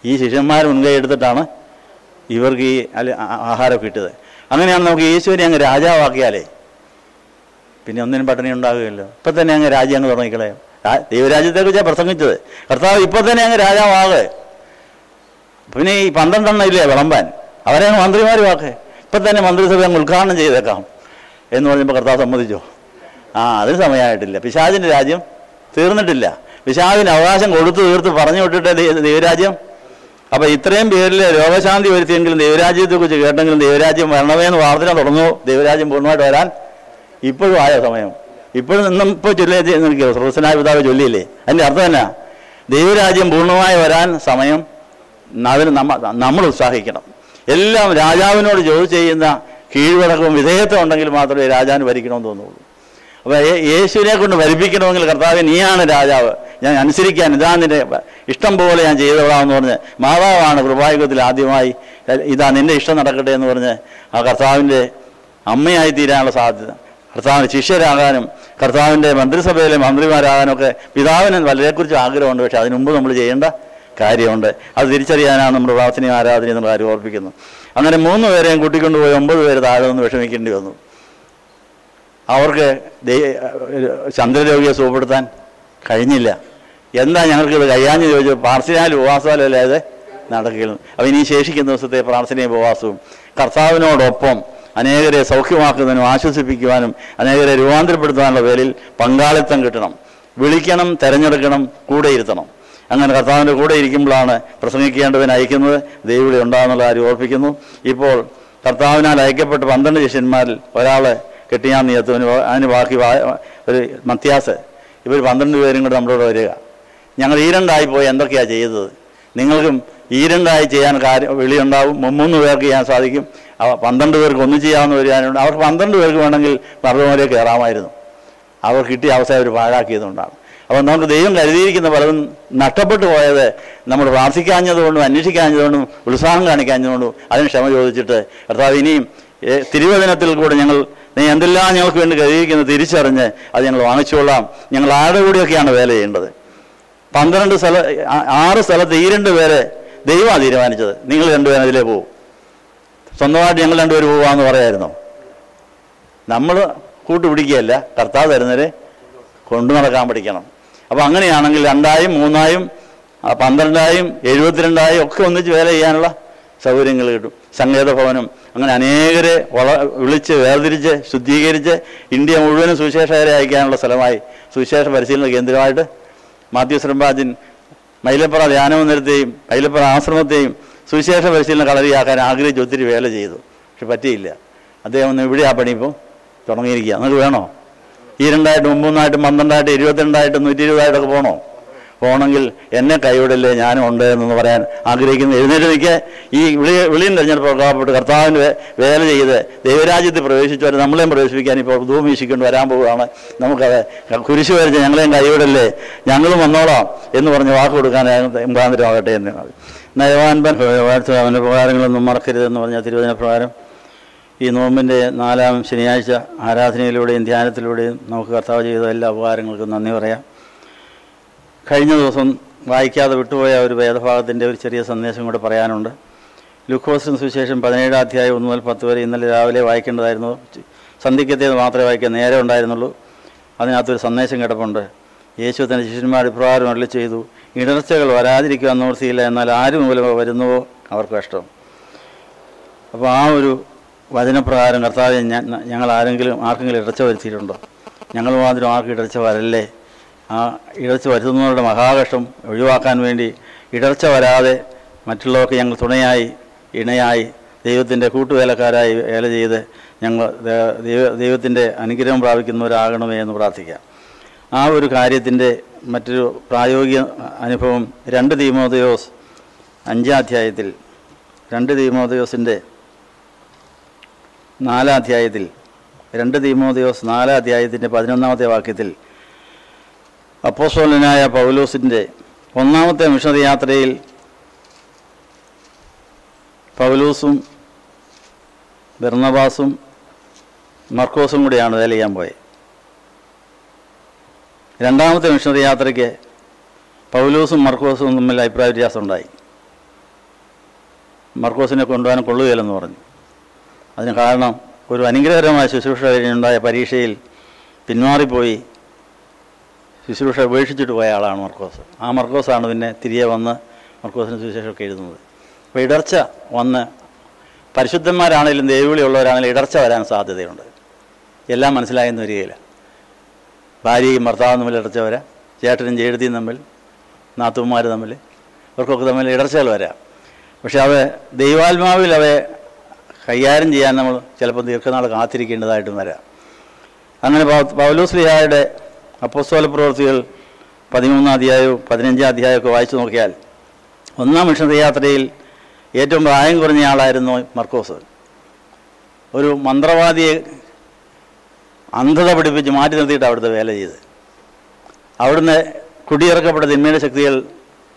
ഈ ശിഷ്യന്മാർ മുൻകൈ എടുത്തിട്ടാണ് ഇവർക്ക് ഈ ആഹാരം കിട്ടിയത്. അങ്ങനെയാണ് നമുക്ക് യേശുവിനെ അങ്ങ് രാജാവാക്കിയാലേ പിന്നെ ഒന്നിനും പട്ടിണി ഉണ്ടാകുകയല്ലോ. ഇപ്പം തന്നെ അങ്ങ് രാജ്യം അങ്ങ് തുടങ്ങിക്കളെ. ദൈവരാജ്യത്തെക്കുറിച്ചാണ് പ്രസംഗിച്ചത്. കർത്താവ് ഇപ്പം തന്നെ അങ്ങ് രാജാവാകെ. പിന്നെ ഈ 12 എണ്ണം ഇല്ലേ വിളമ്പാൻ, അവരെ അങ്ങ് മന്ത്രിമാരുമാക്കെ. ഇപ്പം തന്നെ മന്ത്രിസഭ അങ്ങ് ഉദ്ഘാടനം ചെയ്തേക്കാം എന്ന് പറഞ്ഞപ്പോൾ കർത്താവ് സമ്മതിച്ചോ? അതിന് സമയമായിട്ടില്ല. പിശാചിൻ്റെ രാജ്യം തീർന്നിട്ടില്ല. പിശാചിന് അവകാശം കൊടുത്തു തീർത്ത് പറഞ്ഞു വിട്ടിട്ട് ദൈവരാജ്യം. അപ്പോൾ ഇത്രയും പേരിൽ രോഗശാന്തി വരുത്തിയെങ്കിലും ദൈവരാജ്യത്തെക്കുറിച്ച് കേട്ടെങ്കിലും ദൈവരാജ്യം വരണമേ എന്ന് പ്രാർത്ഥന തുടങ്ങുമോ? ദൈവരാജ്യം പൂർണ്ണമായിട്ട് വരാൻ ഇപ്പോഴും ആയ സമയം. ഇപ്പോഴും ഇപ്പോൾ ചൊല്ലിയോ? സർവ്വസ്വനായ പിതാവ് ചൊല്ലിയില്ലേ? അതിൻ്റെ അർത്ഥം എന്നാ? ദൈവരാജ്യം പൂർണ്ണമായി വരാൻ സമയം. അതിന് നമ്മൾ ഉത്സാഹിക്കണം. എല്ലാം രാജാവിനോട് ചോദിച്ച് ചെയ്യുന്ന കീഴ്വഴക്കവും വിധേയത്വം ഉണ്ടെങ്കിൽ മാത്രമേ രാജാവിന് ഭരിക്കണമെന്ന് തോന്നുള്ളൂ. അപ്പോൾ യേശുവിനെ കൊണ്ട് ഭരിപ്പിക്കണമെങ്കിൽ കർത്താവ് നീയാണ് രാജാവ്, ഞാൻ അനുസരിക്കാൻ, ഇതാ നിൻ്റെ ഇഷ്ടം പോലെ ഞാൻ ചെയ്തോളാമെന്ന് പറഞ്ഞ് മാതാവാണ് കൃപായുഗത്തിൽ ആദ്യമായി ഇതാ നിൻ്റെ ഇഷ്ടം നടക്കട്ടെ എന്ന് പറഞ്ഞ് ആ കർത്താവിൻ്റെ അമ്മയായി തീരാനുള്ള സാധ്യത, കർത്താവിന് ശിഷ്യരാകാനും കർത്താവിൻ്റെ മന്ത്രിസഭയിലെ മന്ത്രിമാരാകാനൊക്കെ പിതാവിന് വളരെക്കുറിച്ച് ആഗ്രഹമുണ്ട്. പക്ഷെ അതിന് മുമ്പ് നമ്മൾ ചെയ്യേണ്ട കാര്യമുണ്ട്. അത് തിരിച്ചറിയാനാണ് നമ്മുടെ പ്രാർത്ഥനയും ആരാധനയും എന്നുള്ള കാര്യം ഓർപ്പിക്കുന്നത്. അങ്ങനെ 3 പേരെയും കൂട്ടിക്കൊണ്ടുപോയി 9 പേര് താഴെ നിന്ന് വിഷമിക്കേണ്ടി വന്നു. അവർക്ക് ചന്ദ്രരോഗിയെ സുഖപ്പെടുത്താൻ കഴിഞ്ഞില്ല. എന്താ ഞങ്ങൾക്കിത് കഴിയാഞ്ഞ് ചോദിച്ചു. പ്രാർത്ഥനയാലും ഉപവാസമാലും അല്ലാതെ നടക്കുകയുള്ളൂ. അപ്പോൾ ഇനി ശേഷിക്കുന്ന ദിവസത്തെ പ്രാർത്ഥനയും ഉപവാസവും കർത്താവിനോടൊപ്പം അനേകരെ സൗഖ്യമാക്കുന്നതിനും ആശ്വസിപ്പിക്കുവാനും അനേകരെ രൂപാന്തരപ്പെടുത്താനുള്ള പേരിൽ പങ്കാളിത്തം കിട്ടണം. വിളിക്കണം, തിരഞ്ഞെടുക്കണം, കൂടെ ഇരുത്തണം. അങ്ങനെ കർത്താവിൻ്റെ കൂടെ ഇരിക്കുമ്പോഴാണ് പ്രസംഗിക്കേണ്ടതിന് അയക്കുന്നത്. ദൈവം ഉണ്ടാകുന്നുള്ള കാര്യം ഓർപ്പിക്കുന്നു. ഇപ്പോൾ കർത്താവിനാൽ അയക്കപ്പെട്ട 12 ശിഷ്യന്മാരിൽ ഒരാളെ കെട്ടിയാൻ നിയത്തവന്, അതിന് ബാക്കി ഒരു മത്യാസ്, ഇവർ 12 പേരും കൂടെ നമ്മളോട് വരിക. ഞങ്ങൾ ഈരണ്ടായി പോയി എന്തൊക്കെയാണ് ചെയ്തത്? നിങ്ങൾക്കും ഈരണ്ടായി ചെയ്യാൻ വിളിയുണ്ടാവും. 3 പേർക്ക് ചെയ്യാൻ സാധിക്കും. 12 പേർക്ക് ഒന്നും ചെയ്യാവുന്ന വരികയാനുണ്ട്. അവർക്ക് 12 പേർക്ക് വേണമെങ്കിൽ മർദ്ദമോരെ കയറാമായിരുന്നു. അവർ കിട്ടിയ അവസരം അവർ പാഴാക്കിയതുകൊണ്ടാണ്. അപ്പോൾ നമുക്ക് ദൈവം കരുതിയിരിക്കുന്ന പലതും നഷ്ടപ്പെട്ടു പോയത് നമ്മൾ പ്രാർത്ഥിക്കാഞ്ഞതുകൊണ്ടും അന്വേഷിക്കാഞ്ഞതുകൊണ്ടും ഉത്സാഹം കാണിക്കാഞ്ഞതുകൊണ്ടും അതിന് ക്ഷമ ചോദിച്ചിട്ട് കർത്താവ് ഇനിയും തിരുവചനത്തിൽ കൂടെ നീ എന്തെല്ലാം ഞങ്ങൾക്ക് വേണ്ടി കരുതിയിരിക്കുന്നത് തിരിച്ചറിഞ്ഞ് അത് ഞങ്ങൾ വാങ്ങിച്ചുകൊള്ളാം. ഞങ്ങൾ ആരുടെ കൂടെയൊക്കെയാണ് വേല ചെയ്യേണ്ടത്. 6 സ്ഥലത്ത് ഈ 2 പേരെ ദൈവമാണ് തീരുമാനിച്ചത്. നിങ്ങൾ 2 പേരും അതിലേ പോകും. സ്വന്തമായിട്ട് ഞങ്ങൾ 2 പേര് പോകാമെന്ന് പറയായിരുന്നോ? നമ്മൾ കൂട്ടുപിടിക്കുകയല്ല, കർത്താവ് തരുന്നവരെ കൊണ്ടു നടക്കാൻ പഠിക്കണം. അപ്പോൾ അങ്ങനെയാണെങ്കിൽ 2ആയും 3ആയും 12ആയും 72ആയും ഒക്കെ ഒന്നിച്ച് വേല ചെയ്യാനുള്ള സൗകര്യങ്ങൾ കിട്ടും. സങ്കേത ഭവനം അങ്ങനെ അനേകരെ വിളിച്ച് വേർതിരിച്ച് ശുദ്ധീകരിച്ച് ഇന്ത്യ മുഴുവനും സുവിശേഷകരെ അയക്കാനുള്ള സ്ഥലമായി സുവിശേഷ പരിശീലന കേന്ദ്രമായിട്ട് മാത്യു ശ്രീമ്പാജൻ മൈലപ്പുറ ധ്യാനമന്ദിരത്തെയും മൈലപ്പുറ ആശ്രമത്തെയും സുവിശേഷ പരിശീലന കളരിയാക്കാൻ ആഗ്രഹിച്ച് ഒത്തിരി വേല ചെയ്തു. പക്ഷെ പറ്റിയില്ല. അദ്ദേഹം ഒന്ന് ഇവിടെ ആ പണി ഇപ്പോൾ തുടങ്ങിയിരിക്കുക. നിങ്ങൾക്ക് വേണോ? ഈ 2ആയിട്ടും 3ആയിട്ടും 12ആയിട്ടും 22ആയിട്ടും 120ആയിട്ടൊക്കെ പോകണമെങ്കിൽ എന്നെ കൈവിടല്ലേ, ഞാനും ഉണ്ട് എന്ന് പറയാൻ ആഗ്രഹിക്കുന്നു. എഴുന്നേറ്റ് നിൽക്കുക. ഈ വിളിയും തിരഞ്ഞെടുപ്പ് പ്രഖ്യാപപ്പെട്ട് കർത്താവിൻ്റെ വേല ചെയ്ത് ദൈവരാജ്യത്തിൽ പ്രവേശിച്ചവർ നമ്മളെയും പ്രവേശിപ്പിക്കാൻ ഇപ്പോൾ ധൂം വീശിക്കൊണ്ട് വരാൻ പോവുകയാണ്. നമുക്കത് കുരിശ് വരച്ച് ഞങ്ങളെയും കൈവിടല്ലേ, ഞങ്ങളും വന്നോളാം എന്ന് പറഞ്ഞ് വാക്ക് കൊടുക്കാൻ മുഖാന്തരമാകട്ടെ എന്ന്. നയവാൻപൻ അവൻ്റെ പ്രകാരങ്ങളൊന്നും മറക്കരുതെന്ന് പറഞ്ഞ തിരുവചന പ്രകാരം ഈ നോമ്പിൻ്റെ 4ാം ശനിയാഴ്ച ആരാധനയിലൂടെയും ധ്യാനത്തിലൂടെയും നമുക്ക് കർത്താവ് ചെയ്ത എല്ലാ ഉപകാരങ്ങൾക്കും നന്ദി പറയാം. കഴിഞ്ഞ ദിവസം വായിക്കാതെ വിട്ടുപോയ ഒരു വേദഭാഗത്തിൻ്റെ ഒരു ചെറിയ സന്ദേശം കൂടെ പറയാനുണ്ട്. ലൂക്കോസിന് സുവിശേഷം 17 അധ്യായം 1 മുതൽ 10 വരെ ഇന്നലെ രാവിലെ വായിക്കേണ്ടതായിരുന്നു. സന്ധിക്കത്തേത് മാത്രമേ വായിക്കാൻ നേരെ ഉണ്ടായിരുന്നുള്ളൂ. അതിനകത്തൊരു സന്ദേശം കിടപ്പുണ്ട്. യേശു തൻ്റെ ശിഷ്യന്മാർ ഇപ്രകാരം അരുളി ചെയ്തു, ഇടർച്ചകൾ വരാതിരിക്കുവാൻ നിവൃത്തിയില്ല, എന്നാൽ ആര് മൂലം വരുന്നുവോ അവർക്ക് കഷ്ടം. അപ്പോൾ ആ ഒരു വചനപ്രകാരം കർത്താവെ ഞങ്ങൾ ആർക്കെങ്കിലും ഇടർച്ച വരുത്തിയിട്ടുണ്ടോ? ഞങ്ങൾ മാത്രം ആർക്കും ഇടർച്ച വരല്ലേ. ആ ഇടർച്ച വരുത്തുന്നവരുടെ മഹാകഷ്ടം ഒഴിവാക്കാൻ വേണ്ടി ഇടർച്ച വരാതെ മറ്റുള്ളവർക്ക് ഞങ്ങൾ തുണയായി ഇണയായി ദൈവത്തിൻ്റെ കൂട്ടുവേലക്കാരായി വേല ചെയ്ത് ഞങ്ങൾ ദൈവത്തിൻ്റെ അനുഗ്രഹം പ്രാപിക്കുന്നവരാകണമേ എന്ന് പ്രാർത്ഥിക്കാം. ആ ഒരു കാര്യത്തിൻ്റെ മറ്റൊരു പ്രായോഗിക അനുഭവം 2 തീമോഥെയോസ് 5-ാം അധ്യായത്തിൽ 2 തീമോഥെയോസിൻ്റെ 4-ാം അധ്യായത്തിൽ 2 തീമോഥെയോസ് 4-ാം അധ്യായത്തിൻ്റെ 11-ാമത്തെ വാക്യത്തിൽ അപ്പോസ്തലനായ പൗലോസിൻ്റെ 1-ാമത്തെ മിഷണറി യാത്രയിൽ പൗലോസും ബർന്നബാസും മർക്കോസും കൂടിയാണ് വേല ചെയ്യാൻ പോയത്. 2-ാമത്തെ മിഷണറി യാത്രയ്ക്ക് പൗലോസും മർക്കോസും തമ്മിൽ അഭിപ്രായ വ്യത്യാസം ഉണ്ടായി. മർക്കോസിനെ കൊണ്ടുപോകാൻ കൊള്ളുകയില്ലെന്ന് പറഞ്ഞു. അതിന് കാരണം ഒരു അനുഗ്രഹകരമായ ശുശ്രൂഷ കഴിഞ്ഞുണ്ടായ പരീക്ഷയിൽ പിന്മാറിപ്പോയി ശുശ്രൂഷ ഉപേക്ഷിച്ചിട്ട് പോയ ആളാണ് മർക്കോസ്. ആ മർക്കോസാണ് പിന്നെ തിരികെ വന്ന് മർക്കോസിന് സുവിശേഷമൊക്കെ എഴുതുന്നത്. അപ്പോൾ ഇടർച്ച വന്ന് പരിശുദ്ധന്മാരാണെങ്കിലും ദൈവവിളിയുള്ളവരാണെങ്കിലും ഇടർച്ച വരാൻ സാധ്യതയുണ്ട്. എല്ലാം മനസ്സിലായെന്ന് വരികയില്ല. ഭാര്യയും ഭർത്താവും തമ്മിൽ ഇടർച്ച വരാം, ചേട്ടനും ചേട്ടത്തിയും തമ്മിൽ, നാത്തൂന്മാർ തമ്മിൽ, ഇവർക്കൊക്കെ തമ്മിൽ ഇടർച്ചകൾ വരാം. പക്ഷെ അത് ദൈവാത്മാവിൽ അവയെ കൈകാര്യം ചെയ്യാൻ നമ്മൾ ചിലപ്പോൾ ദീർഘനാൾ കാത്തിരിക്കേണ്ടതായിട്ടും വരാം. അങ്ങനെ പൗലോസ്ലീഹായുടെ അപ്പോസ്തല പ്രവൃത്തികൾ 13-ാം അധ്യായവും 15-ാം അധ്യായമൊക്കെ വായിച്ചു നോക്കിയാൽ 1-ാം മിഷണറി യാത്രയിൽ ഏറ്റവും പ്രായം കുറഞ്ഞ ആളായിരുന്നു മർക്കോസ്. ഒരു മന്ത്രവാദിയെ അന്ധത പഠിപ്പിച്ച് മാറ്റി നിർത്തിയിട്ട് അവിടുത്തെ വേല ചെയ്ത് അവിടുന്ന് കുടിയിറക്കപ്പെട്ട തിന്മയുടെ ശക്തികൾ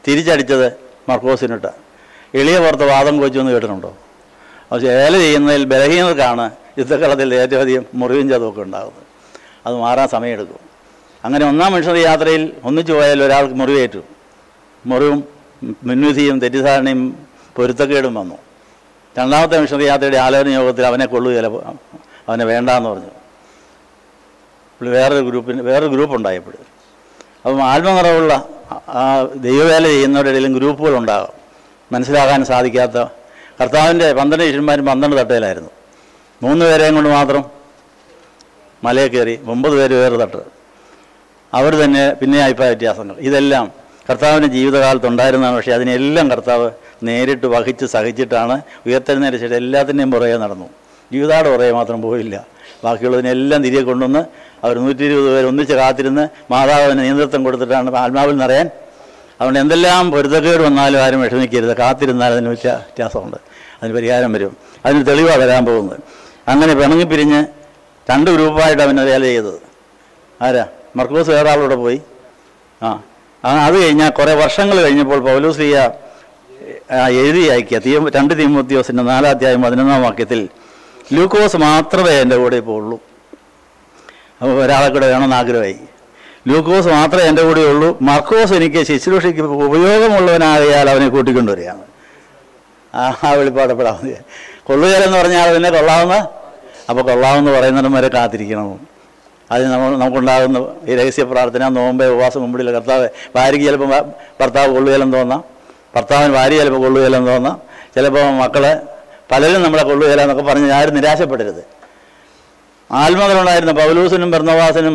തിരിച്ചടിച്ചത് മർക്കോസിനിട്ട്. എളിയ പുറത്ത് വാദം കോച്ചെന്ന് കേട്ടിട്ടുണ്ടോ? പക്ഷേ വേല ചെയ്യുന്നതിൽ ബലഹീനർക്കാണ് യുദ്ധക്കളത്തിൽ ഏറ്റവും അധികം മുറിവും ചതവൊക്കെ ഉണ്ടാകുന്നത്. അത് മാറാൻ സമയമെടുക്കും. അങ്ങനെ 1-ാം മിഷണറി യാത്രയിൽ ഒന്നിച്ചു പോയാൽ ഒരാൾക്ക് മുറിവേറ്റു. മുറിവും മുൻവിധിയും തെറ്റിദ്ധാരണയും പൊരുത്തക്കേടും വന്നു. 2-ാമത്തെ മിഷണറി യാത്രയുടെ ആലോചന യോഗത്തിൽ അവനെ കൊള്ളുകയില്ല, അവനെ വേണ്ടാന്ന് പറഞ്ഞു. വേറൊരു ഗ്രൂപ്പുണ്ടായപ്പോൾ അപ്പം ആത്മനിറവുള്ള ദൈവവേല ചെയ്യുന്നവരുടെ ഇടയിലും ഗ്രൂപ്പുകളുണ്ടാകും. മനസ്സിലാകാൻ സാധിക്കാത്ത കർത്താവിൻ്റെ 12 ശിഷ്യന്മാരും 12 തട്ടയിലായിരുന്നു. 3 പേരെയും കൊണ്ട് മാത്രം മലയിൽ കയറി, 9 പേര് വേറെ തട്ട്. അവർ തന്നെ പിന്നെ അഭിപ്രായ വ്യത്യാസങ്ങൾ ഇതെല്ലാം കർത്താവിൻ്റെ ജീവിതകാലത്തുണ്ടായിരുന്നതാണ്. പക്ഷേ അതിനെല്ലാം കർത്താവ് നേരിട്ട് വഹിച്ച് സഹിച്ചിട്ടാണ് ഉയർത്തെഴുന്നേറ്റ് എല്ലാത്തിൻ്റെയും പുറകെ നടന്നു. ജീവിതയുടെ പുറകെ മാത്രം പോയില്ല. ബാക്കിയുള്ളതിനെല്ലാം തിരികെ കൊണ്ടുവന്ന് അവർ 120 പേർ ഒന്നിച്ച് കാത്തിരുന്ന് മാതാവിന് നേതൃത്വം കൊടുത്തിട്ടാണ് ആത്മാവിൽ നിറയാൻ. അതുകൊണ്ട് എന്തെല്ലാം പൊരുത്തക്കേട് വന്നാലും ആരും വിഷമിക്കരുത്. കാത്തിരുന്നാൽ അതിന് വ്യത്യാസമുണ്ട്, അതിന് പരിഹാരം വരും. അതിന് തെളിവാണ് വരാൻ പോകുന്നത്. അങ്ങനെ പിണങ്ങിപ്പിരിഞ്ഞ് 2 ഗ്രൂപ്പായിട്ട് അവനെ വേല ചെയ്തത് ആരാ? മർക്കോസ് വേറെ ആളോടെ പോയി. അത് കഴിഞ്ഞാൽ കുറേ വർഷങ്ങൾ കഴിഞ്ഞപ്പോൾ പൗലോസ്ലീഹ എഴുതി അയക്കുക 2 തീമോഥെയോസിൻ്റെ 4-ാം അധ്യായം 11-ാം വാക്യത്തിൽ ലൂക്കോസ് മാത്രമേ എൻ്റെ കൂടെ ഇപ്പോൾ ഉള്ളൂ. അപ്പോൾ ഒരാളെ കൂടെ വേണമെന്ന് ആഗ്രഹമായി. ലൂക്കോസ് മാത്രമേ എൻ്റെ കൂടെ ഉള്ളൂ. മർക്കോസ് എനിക്ക് ശുശ്രൂഷയ്ക്ക് ഉപയോഗമുള്ളവനാകയാൽ അവനെ കൂട്ടിക്കൊണ്ടുവരികയാണ്. ആ വെളിപ്പാടപ്പെടാൻ മതി. കൊള്ളുകയില്ലെന്ന് പറഞ്ഞാൽ പിന്നെ കൊള്ളാവുന്ന, അപ്പോൾ കൊള്ളാമെന്ന് പറയുന്നിടം വരെ കാത്തിരിക്കണം. അതിന് നമുക്കുണ്ടാകുന്ന ഈ രഹസ്യ പ്രാർത്ഥന, നോമ്പ്, ഉപവാസം, മുമ്പിടില്ല. ഭാര്യയ്ക്ക് ചിലപ്പോൾ ഭർത്താവ് കൊള്ളുകയില്ലെന്ന് തോന്നാം, ഭർത്താവിന് ഭാര്യ ചിലപ്പോൾ കൊള്ളുകയില്ലെന്ന് തോന്നാം, ചിലപ്പോൾ മക്കളെ പലരും നമ്മളെ കൊള്ളുകയില്ല എന്നൊക്കെ പറഞ്ഞ് ആരും നിരാശപ്പെടരുത്. ആത്മകളുണ്ടായിരുന്ന പൗലോസിനും ബർന്നബാസിനും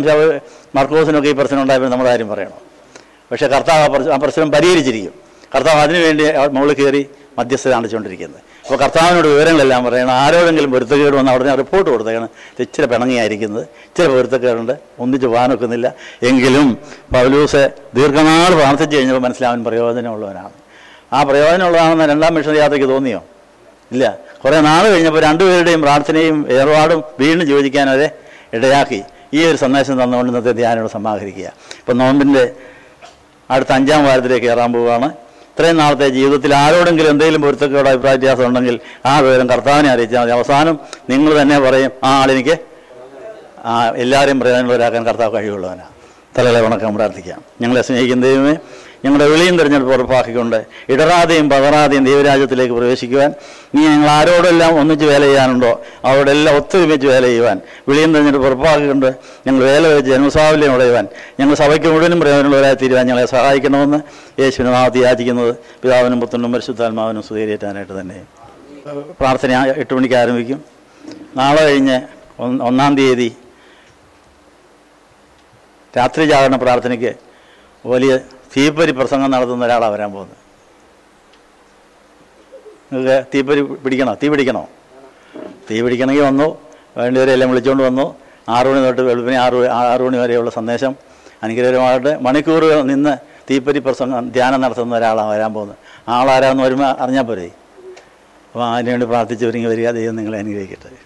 മർക്കോസിനൊക്കെ ഈ പ്രശ്നം ഉണ്ടായപ്പോൾ നമ്മുടെ കാര്യം പറയണം. പക്ഷേ കർത്താവ് ആ പ്രശ്നം പരിഹരിച്ചിരിക്കും. കർത്താവ് അതിനുവേണ്ടി മുകളിൽ കയറി മധ്യസ്ഥത കാണിച്ചുകൊണ്ടിരിക്കുന്നത്. അപ്പോൾ കർത്താവിനോട് വിവരങ്ങളെല്ലാം പറയണം. ആരോടെങ്കിലും പൊരുത്തക്കേട് വന്ന് അവിടെ റിപ്പോർട്ട് കൊടുത്തേക്കണം. ഇച്ചിരി പിണങ്ങിയായിരിക്കുന്നത്, ഇച്ചിരി പൊരുത്തക്കേടുണ്ട്, ഒന്നിച്ച് പോകാനൊക്കുന്നില്ല. എങ്കിലും പൗലോസ് ദീർഘനാൾ പ്രാർത്ഥിച്ചു കഴിഞ്ഞപ്പോൾ മനസ്സിലാവാൻ പ്രയോജനമുള്ളവനാണ്. ആ പ്രയോജനമുള്ളതാണെന്ന് 2-ാം മിഷണറി യാത്രയ്ക്ക് തോന്നിയോ? ഇല്ല. കുറേ നാൾ കഴിഞ്ഞപ്പോൾ 2 പേരുടെയും പ്രാർത്ഥനയും ഏർപ്പാടും വീണ്ടും യോജിക്കാൻ അവരെ ഇടയാക്കി. ഈ ഒരു സന്ദേശം തന്നുകൊണ്ട് ഇന്നത്തെ ധ്യാനം സമാഹരിക്കുക. ഇപ്പം നോമ്പിൻ്റെ അടുത്ത 5-ാം വാരത്തിലേക്ക് കയറാൻ പോവുകയാണ്. ഇത്രയും നാളത്തെ ജീവിതത്തിൽ ആരോടെങ്കിലും എന്തെങ്കിലും പൊരുത്തക്കേടോ അഭിപ്രായ വ്യത്യാസം ഉണ്ടെങ്കിൽ ആ വിവരം കർത്താവിനെ അറിയിച്ചാൽ മതി. അവസാനം നിങ്ങൾ തന്നെ പറയും, ആ ആളെനിക്ക് എല്ലാവരെയും പ്രയോജനമുള്ളവരാക്കാൻ കർത്താവ് കഴിവുള്ളവനാണ്. തലകളെ വണക്കം പ്രാർത്ഥിക്കാം. ഞങ്ങളെ സ്നേഹിക്കുന്ന ദൈവമേ, ഞങ്ങളുടെ വിളിയും തിരഞ്ഞെടുപ്പ് ഉറപ്പാക്കിക്കൊണ്ട് ഇടറാതെയും പതറാതെയും ദൈവരാജ്യത്തിലേക്ക് പ്രവേശിക്കുവാൻ നീ ഞങ്ങൾ ആരോടെല്ലാം ഒന്നിച്ച് വേല ചെയ്യാനുണ്ടോ അവരോടെല്ലാം ഒത്തൊരുമിച്ച് വേല ചെയ്യുവാൻ വിളിയും തിരഞ്ഞെടുപ്പ് ഉറപ്പാക്കിക്കൊണ്ട് ഞങ്ങൾ വേല വെച്ച് ജന്മസാഫല്യം ഉടയുവാൻ ഞങ്ങൾ സഭയ്ക്ക് മുഴുവനും പ്രയോജനമുള്ളവരായി തീരുവാൻ ഞങ്ങളെ സഹായിക്കണമെന്ന് യേശുവിനെ നാമത്തിൽ യാചിക്കുന്നത് പിതാവിനും പുത്രനും പരിശുദ്ധാത്മാവിനും സ്തുതിയേറ്റാനായിട്ട് തന്നെ. പ്രാർത്ഥന 8 മണിക്ക് ആരംഭിക്കും. നാളെ കഴിഞ്ഞ് 1-ാം തീയതി രാത്രി ജാഗരണ പ്രാർത്ഥനയ്ക്ക് വലിയ തീപ്പൊരി പ്രസംഗം നടത്തുന്ന ഒരാളാണ് വരാൻ പോകുന്നത്. നിങ്ങൾക്ക് തീപ്പൊരി പിടിക്കണോ? തീ പിടിക്കണമെങ്കിൽ വന്നു, വേണ്ടിയവരെല്ലാം വിളിച്ചുകൊണ്ട് വന്നു. 6 മണി തൊട്ട് വെളുപ്പിനെ 6 മണി വരെയുള്ള സന്ദേശം അനുഗ്രഹമായിട്ട് മണിക്കൂറുകൾ നിന്ന് തീപ്പൊരി പ്രസംഗം ധ്യാനം നടത്തുന്ന ഒരാളാണ് വരാൻ പോകുന്നത്. ആളാരാന്ന് വരുമ്പോൾ അറിഞ്ഞാൽ പോരെ. അപ്പോൾ അതിനുവേണ്ടി പ്രാർത്ഥിച്ച് ഒരുങ്ങി വരിക. ദൈവം നിങ്ങളെ അനുഗ്രഹിക്കട്ടെ.